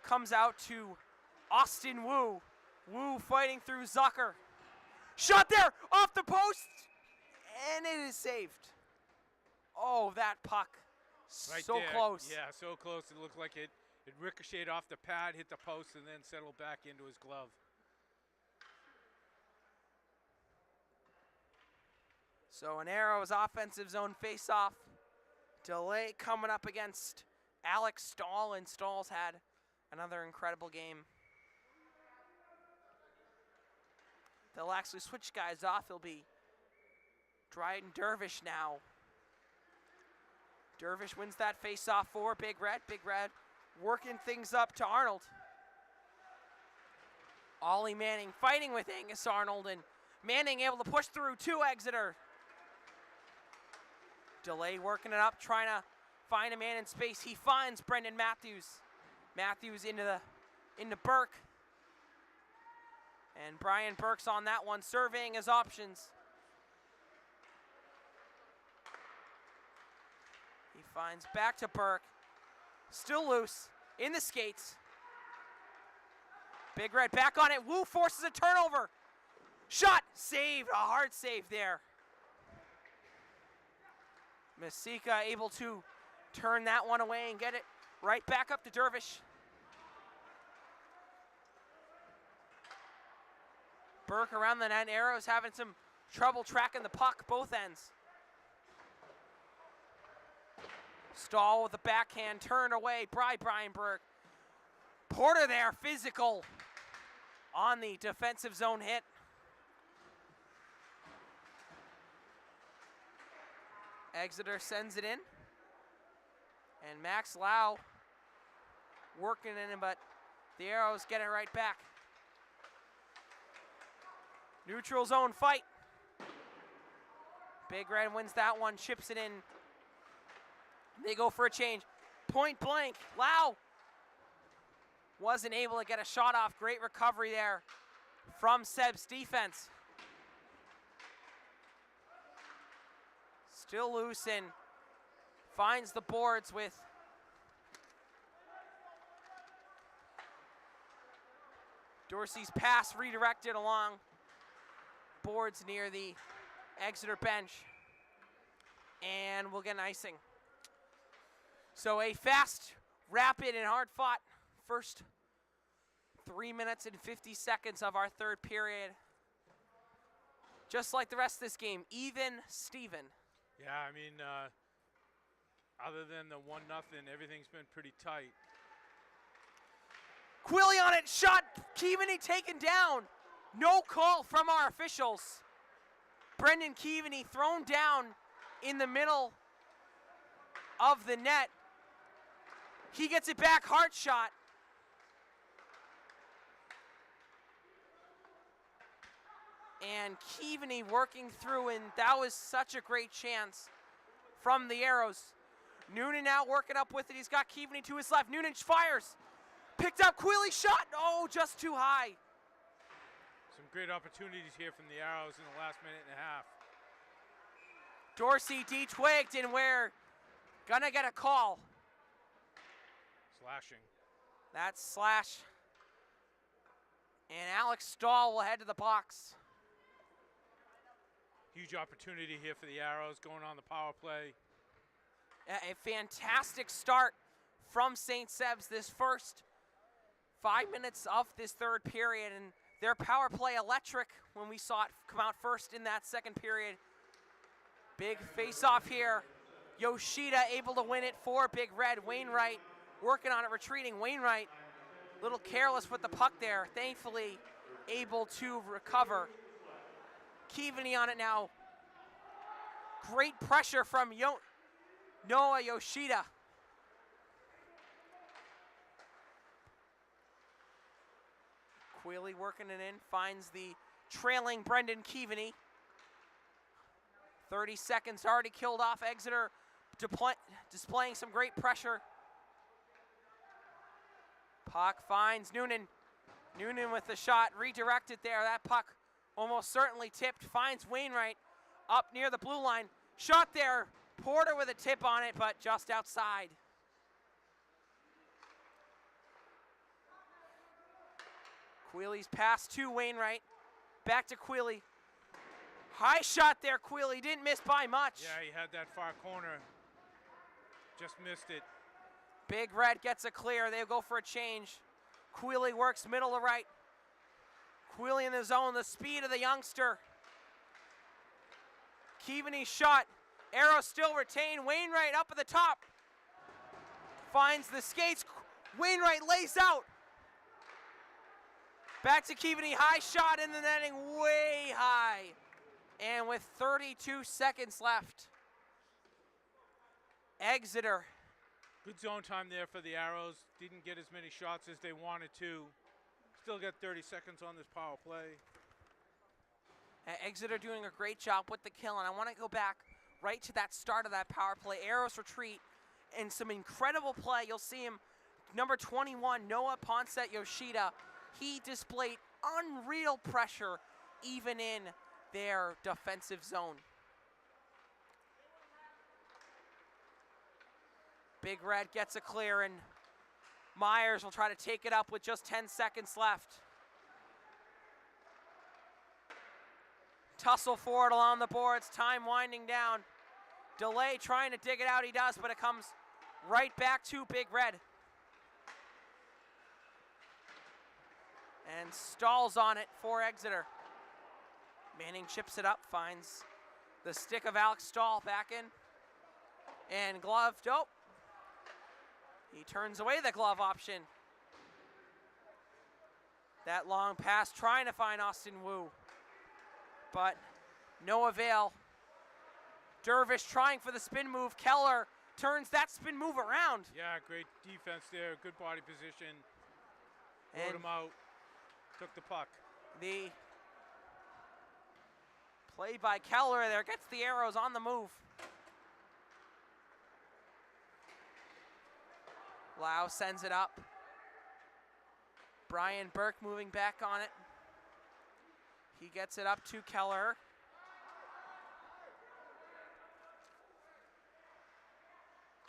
[SPEAKER 2] comes out to Austin Wu. Wu fighting through Zucker. Shot there, off the post, and it is saved. Oh, that puck,
[SPEAKER 1] Right
[SPEAKER 2] so
[SPEAKER 1] there.
[SPEAKER 2] close.
[SPEAKER 1] Yeah, so close. It looked like it ricocheted off the pad, hit the post, and then settled back into his glove.
[SPEAKER 2] So an Arrows offensive zone face-off. Delay coming up against Alex Stahl, and Stahl's had another incredible game. They'll actually switch guys off. It'll be Dryden Dervish now. Dervish wins that face-off for Big Red. Big Red working things up to Arnold. Ollie Manning fighting with Angus Arnold, and Manning able to push through to Exeter. Delay working it up, trying to find a man in space. He finds Brendan Matthews. Matthews into Burke. And Brian Burke's on that one, surveying his options. He finds back to Burke. Still loose, in the skates. Big Red back on it. Wu forces a turnover. Shot, saved, a hard save there. Masika able to turn that one away and get it right back up to Dervish. Burke around the net. Arrows having some trouble tracking the puck, both ends. Stahl with the backhand, turned away by Brian Burke. Porter there, physical on the defensive zone hit. Exeter sends it in. And Max Lau working in it, but The Arrows get it right back. Neutral zone fight. Big Red wins that one, chips it in. They go for a change. Point blank, Lau wasn't able to get a shot off. Great recovery there from Seb's defense. Still loose and finds the boards with Dorsey's pass redirected along boards near the Exeter bench, and we'll get an icing. So a fast, rapid, and hard-fought first 3 minutes and 50 seconds of our third period. Just like the rest of this game, even Steven.
[SPEAKER 1] Yeah, I mean, other than the 1-0, everything's been pretty tight.
[SPEAKER 2] Quilly on it, shot, Keaveney taken down. No call from our officials. Brendan Keaveney thrown down in the middle of the net. He gets it back, hard shot. And Keaveney working through, and that was such a great chance from the Arrows. Noonan now working up with it. He's got Keaveney to his left. Noonan fires. Picked up Quilly, shot. Oh, just too high.
[SPEAKER 1] Some great opportunities here from the Arrows in the last minute and a half.
[SPEAKER 2] Dorsey de-twigged, and we're gonna get a call.
[SPEAKER 1] Slashing.
[SPEAKER 2] That's slash. And Alex Stahl will head to the box.
[SPEAKER 1] Huge opportunity here for the Arrows going on the power play.
[SPEAKER 2] A fantastic start from St. Seb's this first 5 minutes of this third period, and their power play electric when we saw it come out first in that second period. Big face-off here. Yoshida able to win it for Big Red. Wainwright working on it, retreating. Wainwright a little careless with the puck there. Thankfully able to recover. Keaveney on it now. Great pressure from Noah Yoshida. Quilly working it in, finds the trailing Brendan Keaveney. 30 seconds already killed off. Exeter displaying some great pressure. Puck finds Noonan. Noonan with the shot, redirected there. That puck almost certainly tipped. Finds Wainwright up near the blue line. Shot there. Porter with a tip on it, but just outside. Quilly's pass to Wainwright. Back to Quilly. High shot there, Quilly. Didn't miss by much.
[SPEAKER 1] Yeah, he had that far corner. Just missed it.
[SPEAKER 2] Big Red gets a clear. They'll go for a change. Quilly works middle to right. Quilly in the zone, the speed of the youngster. Keaveney shot. Arrow still retained. Wainwright up at the top. Finds the skates. Wainwright lays out. Back to Keaveney. High shot in the netting. Way high. And with 32 seconds left, Exeter.
[SPEAKER 1] Good zone time there for the Arrows. Didn't get as many shots as they wanted to. Still got 30 seconds on this power play.
[SPEAKER 2] Exeter doing a great job with the kill, and I want to go back right to that start of that power play. Arrows retreat and some incredible play. You'll see him, number 21, Noah Ponset Yoshida. He displayed unreal pressure even in their defensive zone. Big Red gets a clear, and Myers will try to take it up with just 10 seconds left. Tussle forward along the boards, time winding down. Delay trying to dig it out, he does, but it comes right back to Big Red. And Stahl's on it for Exeter. Manning chips it up, finds the stick of Alex Stahl back in. And gloved, oh. He turns away the glove option. That long pass trying to find Austin Wu, but no avail. Dervish trying for the spin move. Keller turns that spin move around.
[SPEAKER 1] Yeah, great defense there, good body position. Rode
[SPEAKER 2] And
[SPEAKER 1] him out. Took the puck.
[SPEAKER 2] the play by Keller there gets the Arrows on the move. Lau sends it up. Brian Burke moving back on it. He gets it up to Keller.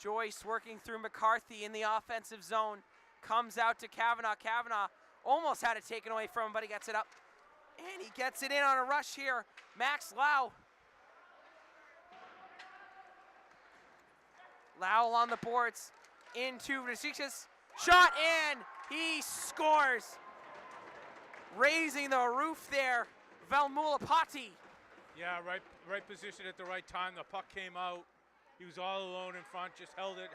[SPEAKER 2] Joyce working through McCarthy in the offensive zone. Comes out to Kavanaugh. Kavanaugh almost had it taken away from him, but he gets it up. And he gets it in on a rush here. Max Lau. Lau on the boards. Into Rasika's shot, and he scores. Raising the roof there, Velmulapati.
[SPEAKER 1] Yeah, right position at the right time. The puck came out. He was all alone in front, just held it,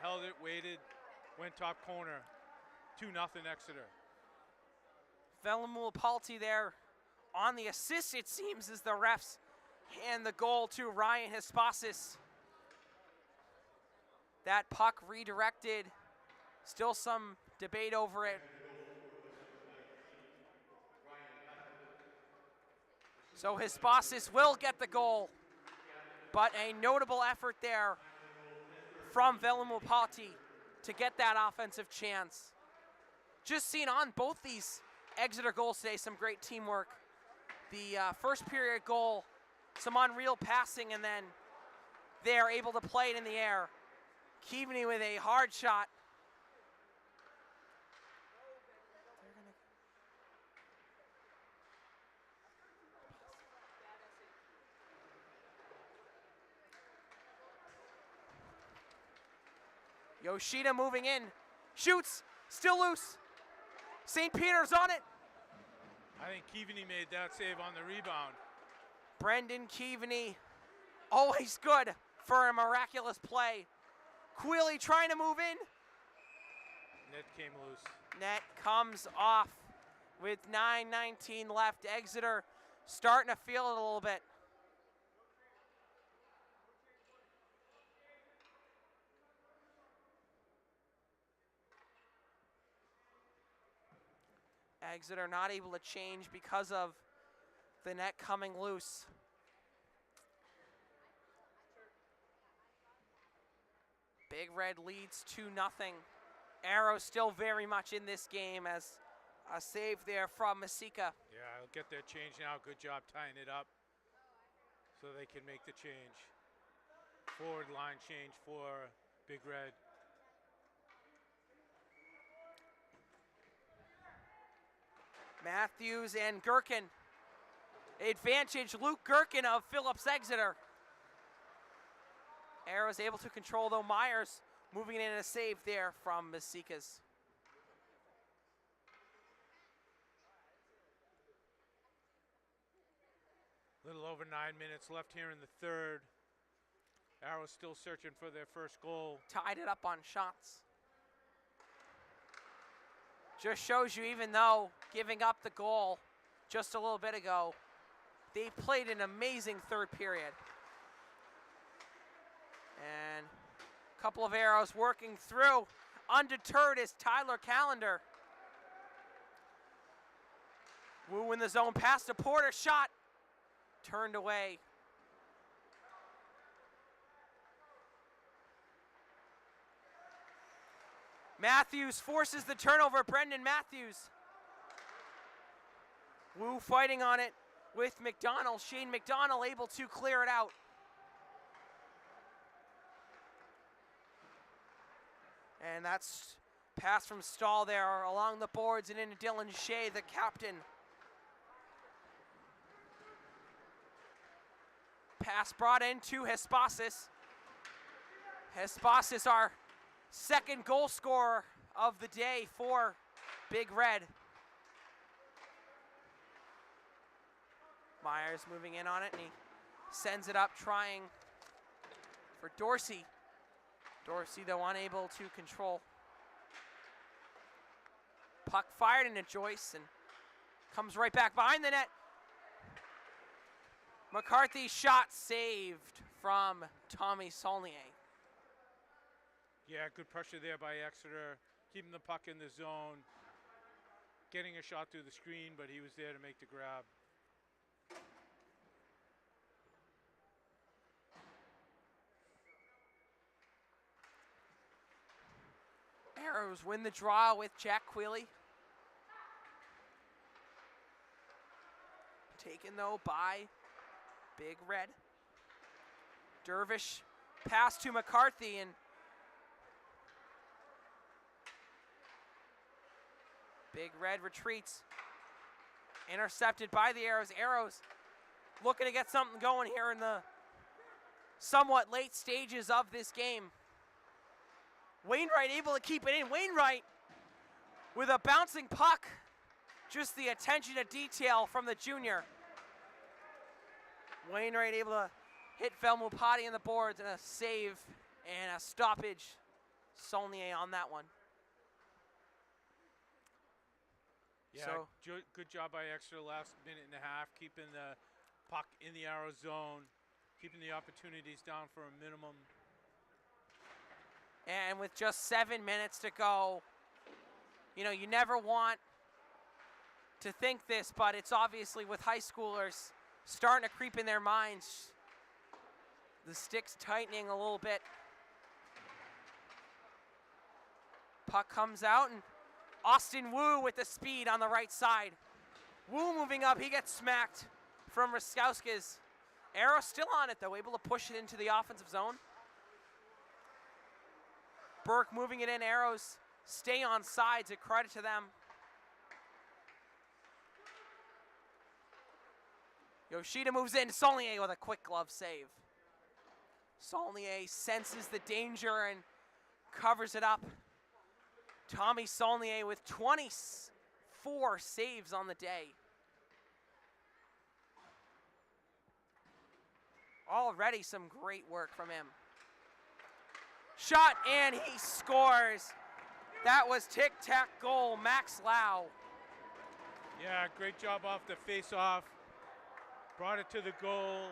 [SPEAKER 1] waited, went top corner. 2-0 Exeter.
[SPEAKER 2] Velmulapati there on the assist, it seems, as the refs hand the goal to Ryan Hespasis. That puck redirected. Still some debate over it. So Hespasis will get the goal. But a notable effort there from Velmulapati to get that offensive chance. Just seen on both these Exeter goals today some great teamwork. The first period goal, some unreal passing, and then they are able to play it in the air. Keaveney with a hard shot. Yoshida moving in. Shoots. Still loose. St. Peter's on it.
[SPEAKER 1] I think Keaveney made that save on the rebound.
[SPEAKER 2] Brendan Keaveney, always good for a miraculous play. Quealy trying to move in.
[SPEAKER 1] Net came loose.
[SPEAKER 2] Net comes off with 9:19 left. Exeter starting to feel it a little bit. Exeter not able to change because of the net coming loose. Big Red leads 2-0. Arrows still very much in this game as a save there from Masika.
[SPEAKER 1] Yeah, I'll get their change now. Good job tying it up so they can make the change. Forward line change for Big Red.
[SPEAKER 2] Matthews and Gherkin. Advantage Luke Gherkin of Phillips Exeter. Arrows able to control though. Myers moving in a save there from Masika's.
[SPEAKER 1] Little over 9 minutes left here in the third. Arrows still searching for their first goal.
[SPEAKER 2] Tied it up on shots. Just shows you, even though giving up the goal just a little bit ago, they played an amazing third period. And a couple of Arrows working through. Undeterred is Tyler Callender. Wu in the zone, pass to Porter, shot. Turned away. Matthews forces the turnover, Brendan Matthews. Wu fighting on it with McDonald. Shane McDonald able to clear it out. And that's pass from Stahl there along the boards and into Dylan Shea, the captain. Pass brought in to Hespasis. Hespasis, our second goal scorer of the day for Big Red. Myers moving in on it, and he sends it up, trying for Dorsey. Dorsey, though, unable to control. Puck fired into Joyce and comes right back behind the net. McCarthy's shot saved from Tommy Saulnier.
[SPEAKER 1] Yeah, good pressure there by Exeter, keeping the puck in the zone. getting a shot through the screen, but he was there to make the grab.
[SPEAKER 2] Arrows win the draw with Jack Quealy. Taken though by Big Red. Dervish pass to McCarthy, and Big Red retreats. Intercepted by the Arrows. Arrows looking to get something going here in the somewhat late stages of this game. Wainwright able to keep it in. Wainwright with a bouncing puck. Just the attention to detail from the junior. Wainwright able to hit Velmupati in the boards, and a save and a stoppage. Saulnier on that one.
[SPEAKER 1] Yeah,
[SPEAKER 2] So,
[SPEAKER 1] good job by Exeter last minute and a half, keeping the puck in the Arrow zone, keeping the opportunities down for a minimum.
[SPEAKER 2] and with just 7 minutes to go, you know, you never want to think this, but it's obviously with high schoolers starting to creep in their minds. The stick's tightening a little bit. Puck comes out, and Austin Wu with the speed on the right side. Wu moving up, he gets smacked from Raskowskis. Arrow still on it though, able to push it into the offensive zone. Burke moving it in, Arrows stay on sides, a credit to them. Yoshida moves in, Saulnier with a quick glove save. Saulnier senses the danger and covers it up. Tommy Saulnier with 24 saves on the day. Already some great work from him. Shot, and he scores. That was tic-tac goal, Max Lau.
[SPEAKER 1] Yeah, great job off the face-off. Brought it to the goal.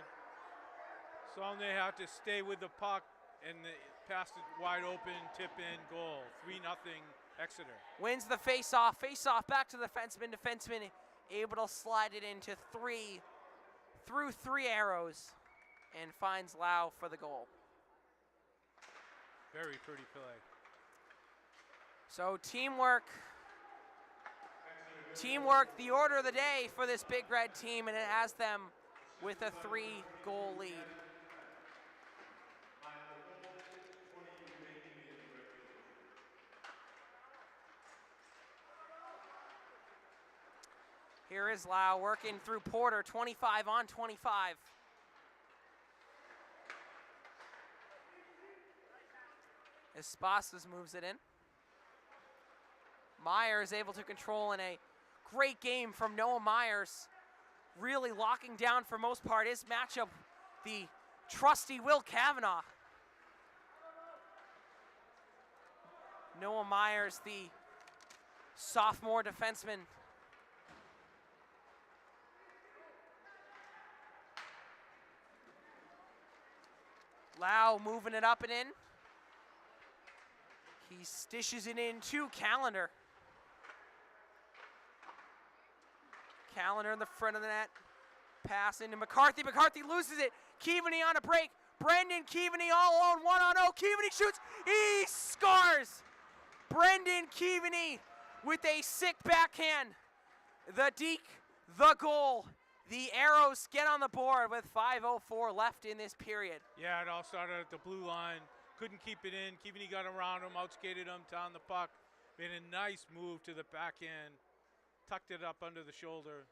[SPEAKER 1] Saulnier had to stay with the puck and passed it wide open, tip in, goal. 3-0 Exeter.
[SPEAKER 2] Wins the face-off. Face-off back to the defenseman. Defenseman able to slide it into through three Arrows, and finds Lau for the goal.
[SPEAKER 1] Very pretty play.
[SPEAKER 2] So teamwork, the order of the day for this Big Red team, and it has them with a 3-goal lead. Here is Lau working through Porter, 25 on 25. Esposas moves it in. Myers able to control in a great game from Noah Myers. Really locking down for most part his matchup, the trusty Will Kavanaugh. Noah Myers, the sophomore defenseman. Lau moving it up and in. He stishes it in to Callender. Callender in the front of the net. Pass into McCarthy. McCarthy loses it. Keaveney on a break. Brendan Keaveney all alone, 1-on-0. Keaveney shoots. He scores. Brendan Keaveney with a sick backhand. The deke, the goal. The Arrows get on the board with 5:04 left in this period.
[SPEAKER 1] Yeah, it all started at the blue line. Couldn't keep it in. Keaveney got around him, outskated him, down the puck. Made a nice move to the backhand. Tucked it up under the shoulder.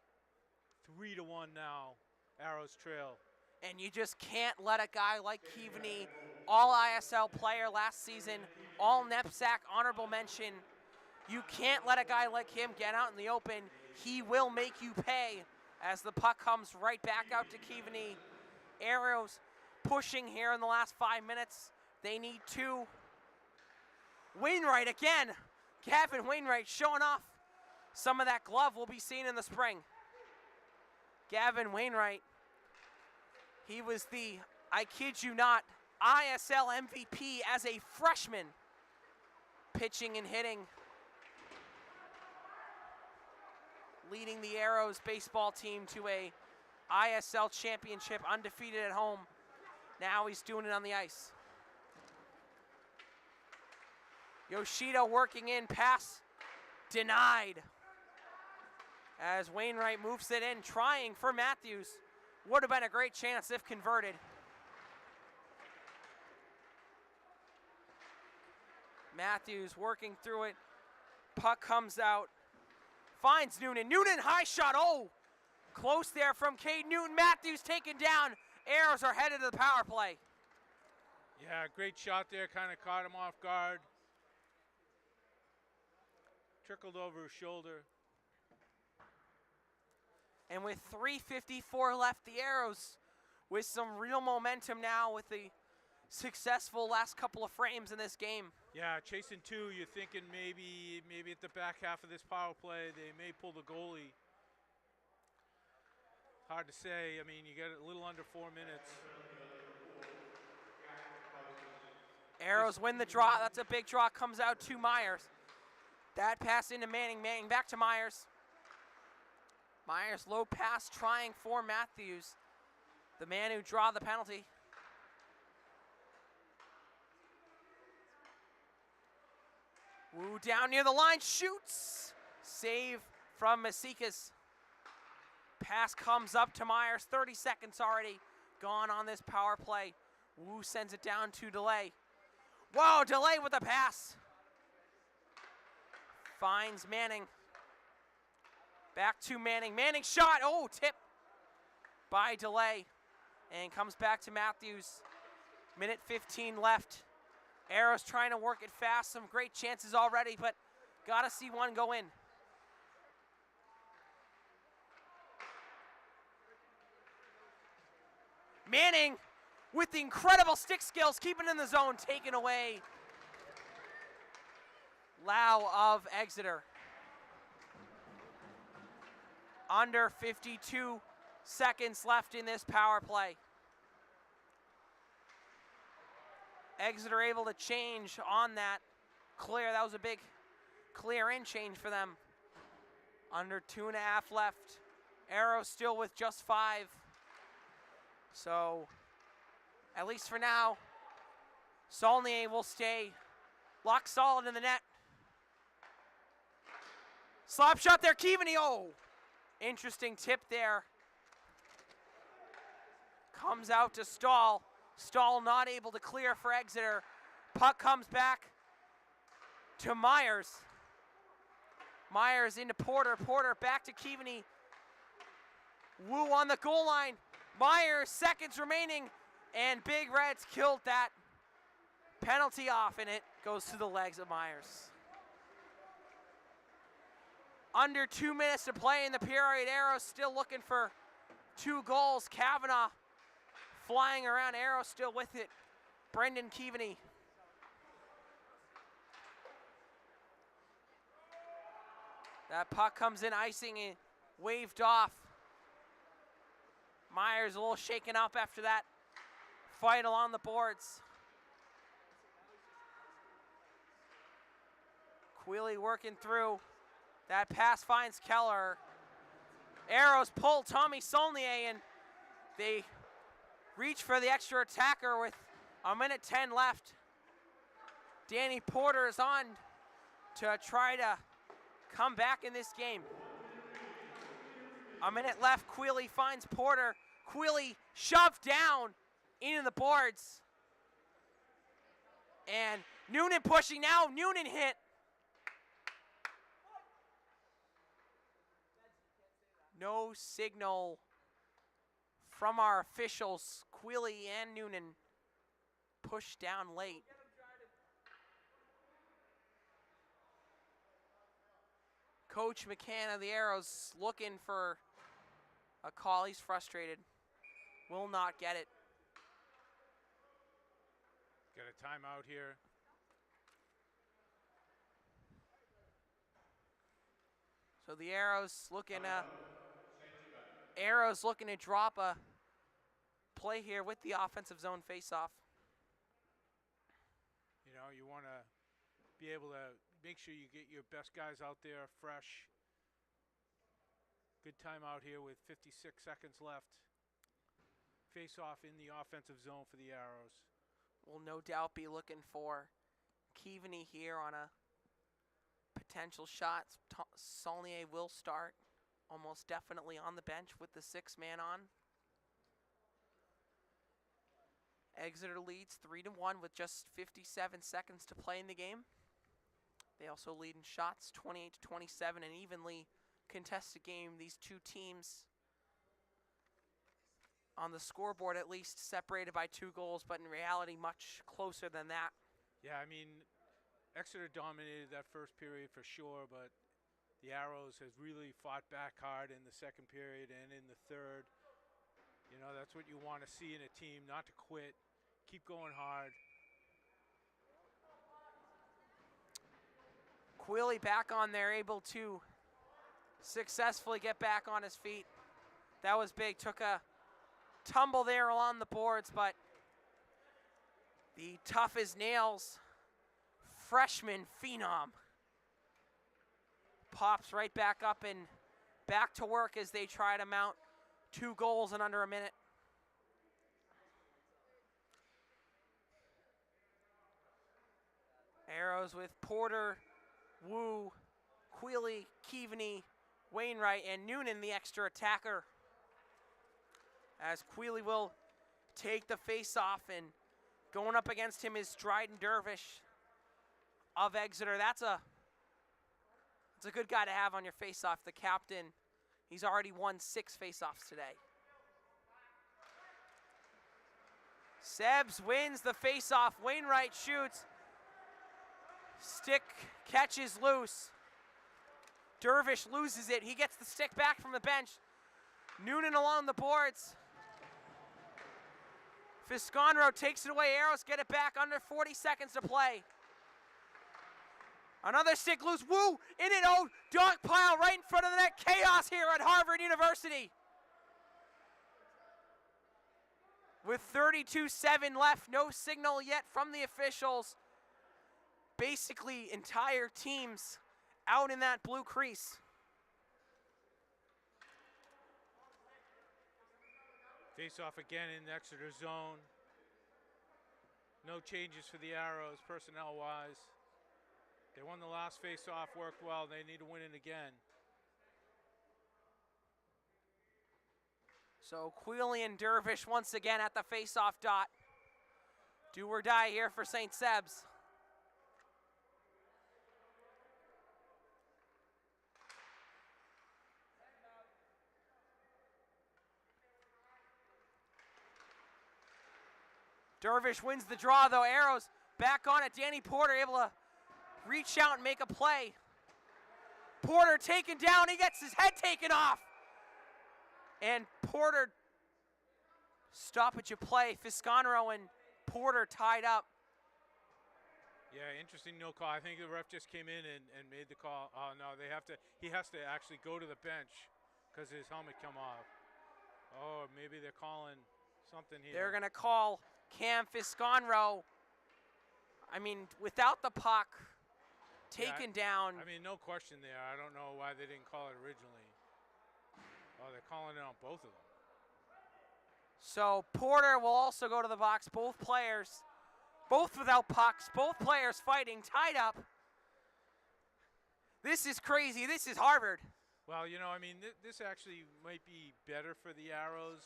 [SPEAKER 1] 3-1 now. Arrows trail.
[SPEAKER 2] And you just can't let a guy like Keaveney, all ISL player last season, all NEPSAC honorable mention, you can't let a guy like him get out in the open. He will make you pay as the puck comes right back out to Keaveney. Arrows pushing here in the last 5 minutes. They need 2. Wainwright again. Gavin Wainwright showing off some of that glove we'll be seeing in the spring. Gavin Wainwright, he was the, I kid you not, ISL MVP as a freshman. Pitching and hitting. leading the Arrows baseball team to a ISL championship, undefeated at home. Now he's doing it on the ice. Yoshida working in, pass denied. As Wainwright moves it in, trying for Matthews. Would have been a great chance if converted. Matthews working through it. Puck comes out. Finds Noonan. Noonan, high shot. Oh, close there from Cade Newton. Matthews taken down. Arrows are headed to the power play.
[SPEAKER 1] Yeah, great shot there. Kind of caught him off guard. Trickled over his shoulder.
[SPEAKER 2] And with 3:54 left, the Arrows with some real momentum now with the successful last couple of frames in this game.
[SPEAKER 1] Yeah, chasing two, you're thinking maybe at the back half of this power play, they may pull the goalie. Hard to say. I mean, you got a little under 4 minutes.
[SPEAKER 2] Arrows win the draw. That's a big draw. Comes out to Myers. That pass into Manning. Manning back to Myers. Myers low pass trying for Matthews, the man who draw the penalty. Wu down near the line, shoots. Save from Masikas. Pass comes up to Myers, 30 seconds already gone on this power play. Wu sends it down to Delay. Whoa, Delay with the pass. Finds Manning. Back to Manning. Manning shot. Oh, tip by Delay. And comes back to Matthews. Minute 15 left. Arrows trying to work it fast. Some great chances already, but got to see one go in. Manning with the incredible stick skills, keeping in the zone, taken away. Lau of Exeter. Under 52 seconds left in this power play. Exeter able to change on that clear. That was a big clear in change for them. Under 2.5 left. Arrows still with just 5. So, at least for now, Saulnier will stay locked solid in the net. Slap shot there, Keaveney. Oh, interesting tip there. Comes out to Stahl. Stahl not able to clear for Exeter. Puck comes back to Myers. Myers into Porter. Porter back to Keaveney. Wu on the goal line. Myers, seconds remaining, and Big Reds killed that penalty off, and it goes to the legs of Myers. Under 2 minutes to play in the period. Arrows still looking for 2 goals. Kavanaugh flying around. Arrows still with it. Brendan Keaveney. That puck comes in, icing and waved off. Myers a little shaken up after that fight along the boards. Quealy working through. That pass finds Keller. Arrows pull Tommy Saulnier, and they reach for the extra attacker with a minute 10 left. Danny Porter is on to try to come back in this game. A minute left. Quealy finds Porter. Quealy shoved down into the boards. And Noonan pushing now. Noonan hit. No signal from our officials. Quealy and Noonan pushed down late. Coach McCann of the Arrows looking for a call. He's frustrated. Will not get it.
[SPEAKER 1] Got a timeout here.
[SPEAKER 2] So the Arrows looking to drop a play here with the offensive zone faceoff.
[SPEAKER 1] You know, you want to be able to make sure you get your best guys out there fresh. Good timeout here with 56 seconds left. Face off in the offensive zone for the Arrows.
[SPEAKER 2] Will no doubt be looking for Keaveney here on a potential shot. Saulnier will start, almost definitely on the bench with the 6-man on. Exeter leads 3-1 with just 57 seconds to play in the game. They also lead in shots 28-27, an evenly contested game. These two teams on the scoreboard at least separated by 2 goals, but in reality much closer than that.
[SPEAKER 1] Yeah, I mean, Exeter dominated that first period for sure, but the Arrows has really fought back hard in the second period and in the third. You know, that's what you want to see in a team, not to quit, keep going hard.
[SPEAKER 2] Quilly back on there, able to successfully get back on his feet. That was big, took a tumble there along the boards, but the tough as nails freshman phenom pops right back up and back to work as they try to mount 2 goals in under a minute. Arrows with Porter, Wu, Quealy, Keaveney, Wainwright, and Noonan, the extra attacker. As Quealy will take the face-off, and going up against him is Dryden Dervish of Exeter. That's a good guy to have on your face-off, the captain. He's already won 6 face-offs today. Sebs wins the face-off. Wainwright shoots. Stick catches loose. Dervish loses it. He gets the stick back from the bench. Noonan along the boards. Fisconro takes it away. Arrows get it back under 40 seconds to play. Another stick loose. Woo! In it. Oh, dog pile right in front of the net. Chaos here at Harvard University. With 32-7 left, no signal yet from the officials. Basically, entire teams out in that blue crease.
[SPEAKER 1] Face off again in the Exeter zone. No changes for the Arrows personnel-wise. They won the last face-off, worked well. They need to win it again.
[SPEAKER 2] So Quealy and Dervish once again at the face-off dot. Do or die here for St. Seb's. Dervish wins the draw though. Arrows back on it. Danny Porter able to reach out and make a play. Porter taken down. He gets his head taken off. And Porter, stoppage of play. Fisconro and Porter tied up.
[SPEAKER 1] Yeah, interesting no call. I think the ref just came in and made the call. Oh no, he has to actually go to the bench because his helmet come off. Oh, maybe they're calling something here.
[SPEAKER 2] They're gonna call Cam Fisconro. I mean, without the puck, taken down.
[SPEAKER 1] I mean, no question there. I don't know why they didn't call it originally. Oh, they're calling it on both of them.
[SPEAKER 2] So Porter will also go to the box. Both players, both without pucks, both players fighting, tied up. This is crazy. This is Harvard.
[SPEAKER 1] Well, you know, I mean, this actually might be better for the Arrows,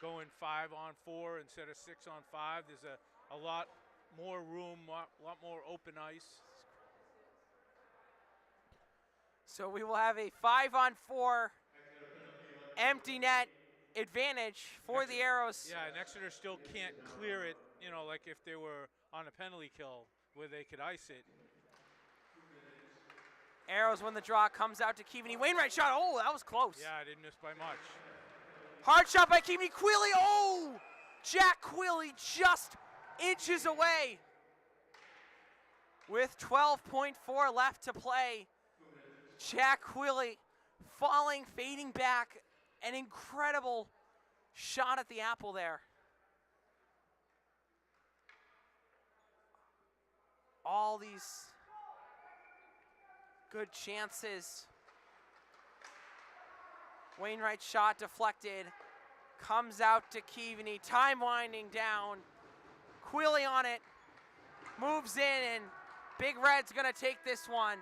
[SPEAKER 1] going 5-on-4 instead of 6-on-5. There's a lot more room, a lot more open ice.
[SPEAKER 2] So we will have a 5-on-4 empty net advantage for the Arrows.
[SPEAKER 1] Yeah, and Exeter still can't clear it, you know, like if they were on a penalty kill where they could ice it.
[SPEAKER 2] Arrows win the draw, comes out to Keaveney. Wainwright shot. Oh, that was close.
[SPEAKER 1] Yeah, I didn't miss by much.
[SPEAKER 2] Hard shot by Keaveney. Quealy. Oh! Jack Quealy just inches away. With 12.4 left to play. Jack Quealy falling, fading back. An incredible shot at the apple there. All these good chances. Wainwright's shot deflected. Comes out to Keaveney. Time winding down. Quealy on it. Moves in, and Big Red's going to take this one,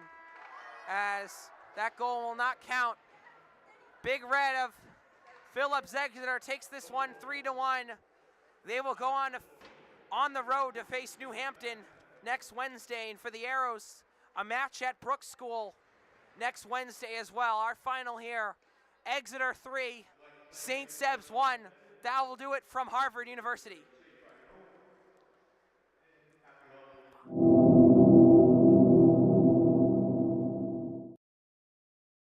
[SPEAKER 2] as that goal will not count. Big Red of Phillips Exeter takes this one 3-1. They will go on the road to face New Hampton next Wednesday, and for the Arrows, a match at Brooks School next Wednesday as well. Our final here, Exeter 3, St. Seb's 1. That will do it from Harvard University.